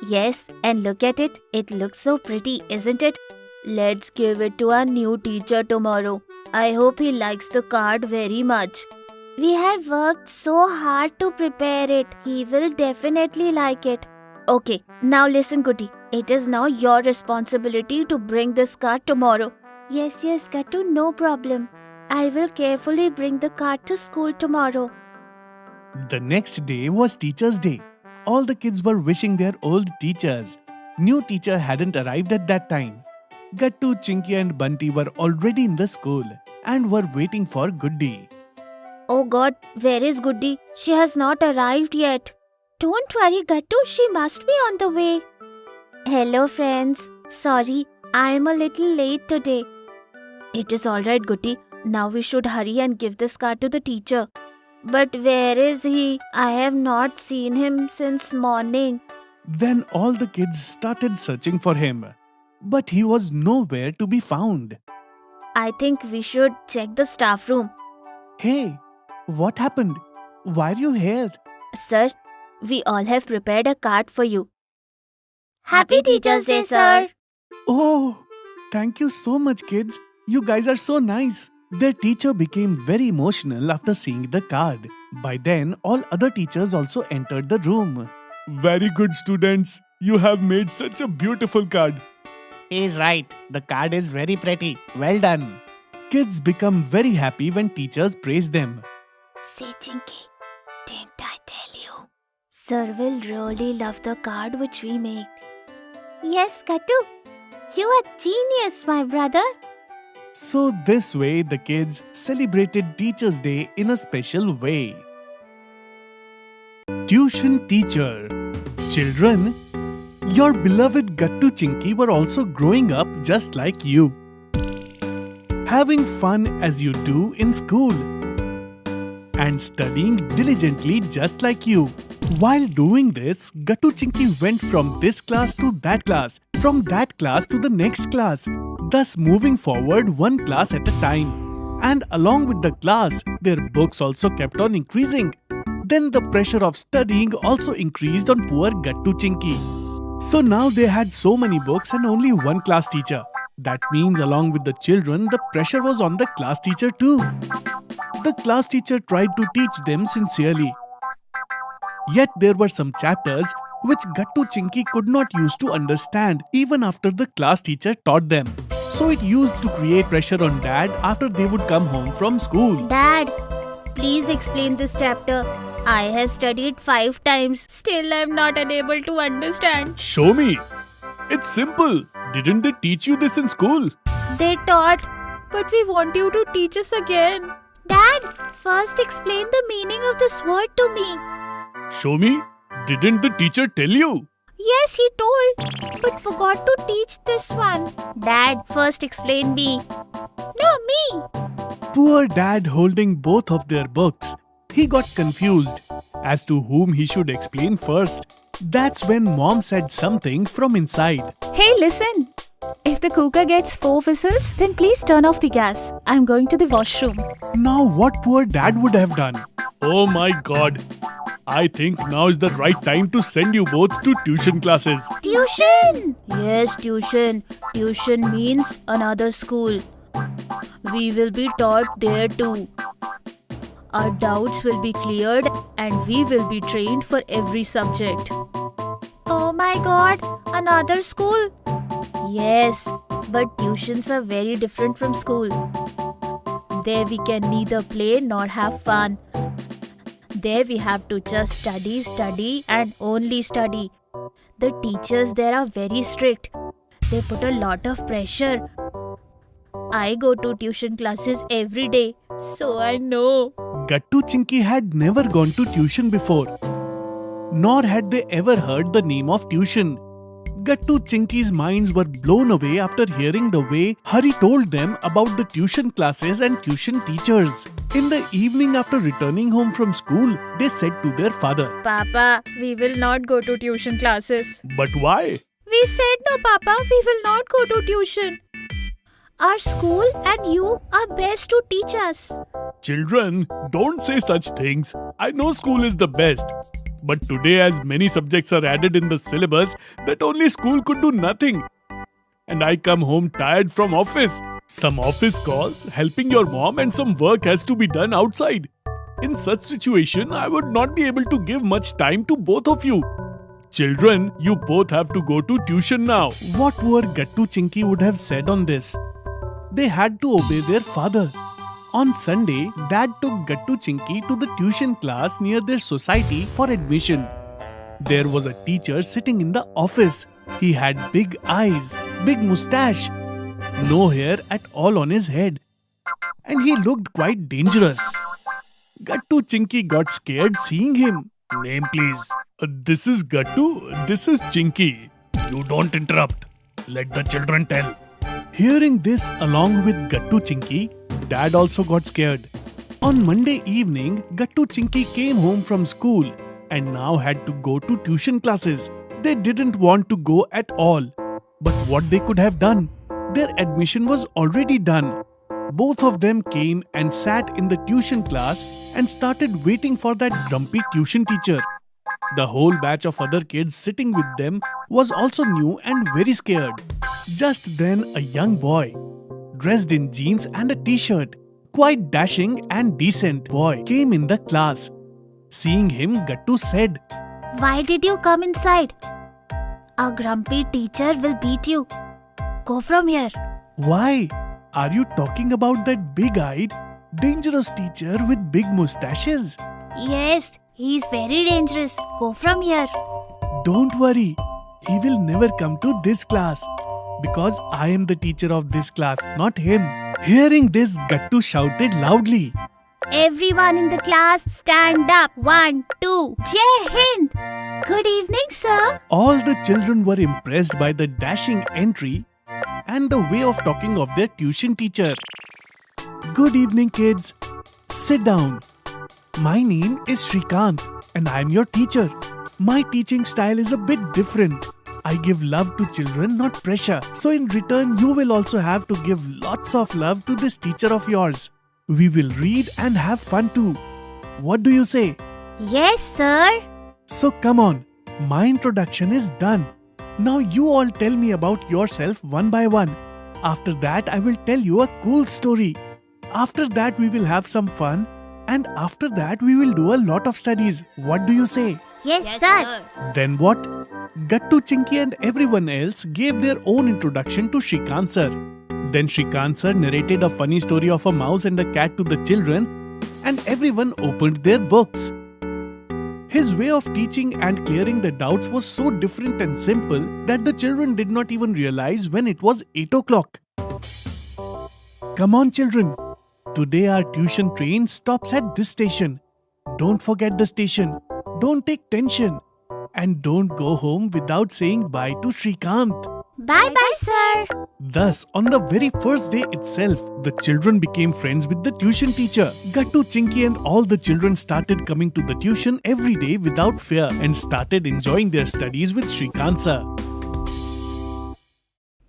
Yes, and look at it. It looks so pretty, isn't it? Let's give it to our new teacher tomorrow. I hope he likes the card very much. We have worked so hard to prepare it. He will definitely like it. Okay, now listen, Goody. It is now your responsibility to bring this card tomorrow. Yes, Gattu, no problem. I will carefully bring the card to school tomorrow. The next day was Teacher's Day. All the kids were wishing their old teachers. New teacher hadn't arrived at that time. Gattu, Chinky and Bunty were already in the school and were waiting for Goody. Oh God, where is Goody? She has not arrived yet. Don't worry, Gattu, she must be on the way. Hello friends. Sorry, I am a little late today. It is alright, Goody. Now we should hurry and give this card to the teacher. But where is he? I have not seen him since morning. Then all the kids started searching for him. But he was nowhere to be found. I think we should check the staff room. Hey, what happened? Why are you here? Sir, we all have prepared a card for you. Happy Teacher's Day, sir! Oh, thank you so much, kids. You guys are so nice. Their teacher became very emotional after seeing the card. By then, all other teachers also entered the room. Very good, students. You have made such a beautiful card. He's right. The card is very pretty. Well done. Kids become very happy when teachers praise them. See, Chinky, didn't I tell you? Sir will really love the card which we made. Yes, Gattu. You are genius, my brother. So this way, the kids celebrated Teacher's Day in a special way. Tuition teacher. Children, your beloved Gattu Chinky were also growing up just like you. Having fun as you do in school. And studying diligently just like you. While doing this, Gattu Chinky went from this class to that class, from that class to the next class, thus moving forward one class at a time. And along with the class, their books also kept on increasing. Then the pressure of studying also increased on poor Gattu Chinky. So now they had so many books and only one class teacher. That means along with the children, the pressure was on the class teacher too. The class teacher tried to teach them sincerely. Yet there were some chapters which Gattu Chinky could not use to understand even after the class teacher taught them. So it used to create pressure on Dad after they would come home from school. Dad, please explain this chapter. I have studied 5 times. Still I am not unable to understand. Show me. It's simple. Didn't they teach you this in school? They taught, but we want you to teach us again. Dad, first explain the meaning of this word to me. Show me. Didn't the teacher tell you? Yes, he told, but forgot to teach this one. Dad, first explain me. No, me. Poor Dad holding both of their books. He got confused as to whom he should explain first. That's when Mom said something from inside. Hey, listen. If the cooker gets 4 whistles, then please turn off the gas. I'm going to the washroom. Now what poor Dad would have done? Oh my God. I think now is the right time to send you both to tuition classes. Tuition! Yes, tuition. Tuition means another school. We will be taught there too. Our doubts will be cleared and we will be trained for every subject. Oh my God, another school? Yes, but tuitions are very different from school. There we can neither play nor have fun. There we have to just study and only study. The teachers there are very strict. They put a lot of pressure. I go to tuition classes every day, so I know. Gattu Chinky had never gone to tuition before. Nor had they ever heard the name of tuition. Gattu Chinky's minds were blown away after hearing the way Hari told them about the tuition classes and tuition teachers. In the evening after returning home from school, they said to their father, Papa, we will not go to tuition classes. "But why?" We said no, Papa, we will not go to tuition. Our school and you are best to teach us. Children, don't say such things. I know school is the best. But today, as many subjects are added in the syllabus, that only school could do nothing. And I come home tired from office. Some office calls, helping your mom, and some work has to be done outside. In such situation, I would not be able to give much time to both of you. Children, you both have to go to tuition now. What poor Gattu Chinky would have said on this? They had to obey their father. On Sunday, Dad took Gattu Chinky to the tuition class near their society for admission. There was a teacher sitting in the office. He had big eyes, big moustache, no hair at all on his head, and he looked quite dangerous. Gattu Chinky got scared seeing him. "Name please." "This is Gattu, this is Chinky. You don't interrupt. Let the children tell." Hearing this along with Gattu Chinky, Dad also got scared. On Monday evening, Gattu Chinky came home from school and now had to go to tuition classes. They didn't want to go at all. But what they could have done? Their admission was already done. Both of them came and sat in the tuition class and started waiting for that grumpy tuition teacher. The whole batch of other kids sitting with them was also new and very scared. Just then, a young boy, dressed in jeans and a t-shirt, quite dashing and decent boy, came in the class. Seeing him, Gattu said, Why did you come inside? A grumpy teacher will beat you. Go from here. "Why? Are you talking about that big-eyed, dangerous teacher with big moustaches?" Yes, he's very dangerous. Go from here. "Don't worry. He will never come to this class. Because I am the teacher of this class, not him." Hearing this, Gattu shouted loudly, Everyone in the class stand up. 1, 2. Jai Hind. Good evening, sir. All the children were impressed by the dashing entry and the way of talking of their tuition teacher. "Good evening, kids. Sit down. My name is Shrikant and I am your teacher. My teaching style is a bit different. I give love to children, not pressure. So in return, you will also have to give lots of love to this teacher of yours. We will read and have fun too. What do you say?" Yes, sir. So come on, my introduction is done. Now you all tell me about yourself one by one. After that, I will tell you a cool story. After that, we will have some fun. And after that, we will do a lot of studies. What do you say? Yes, sir. Then what? Gattu Chinky and everyone else gave their own introduction to Shrikant sir. Then Shrikant sir narrated a funny story of a mouse and a cat to the children, and everyone opened their books. His way of teaching and clearing the doubts was so different and simple that the children did not even realize when it was 8 o'clock. Come on, children. Today our tuition train stops at this station. Don't forget the station. Don't take tension. And don't go home without saying bye to Shrikant. Bye bye, sir. Thus, on the very first day itself, the children became friends with the tuition teacher. Gattu, Chinky and all the children started coming to the tuition every day without fear and started enjoying their studies with Shrikant sir.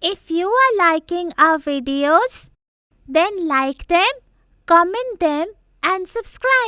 If you are liking our videos, then like them, comment them and subscribe.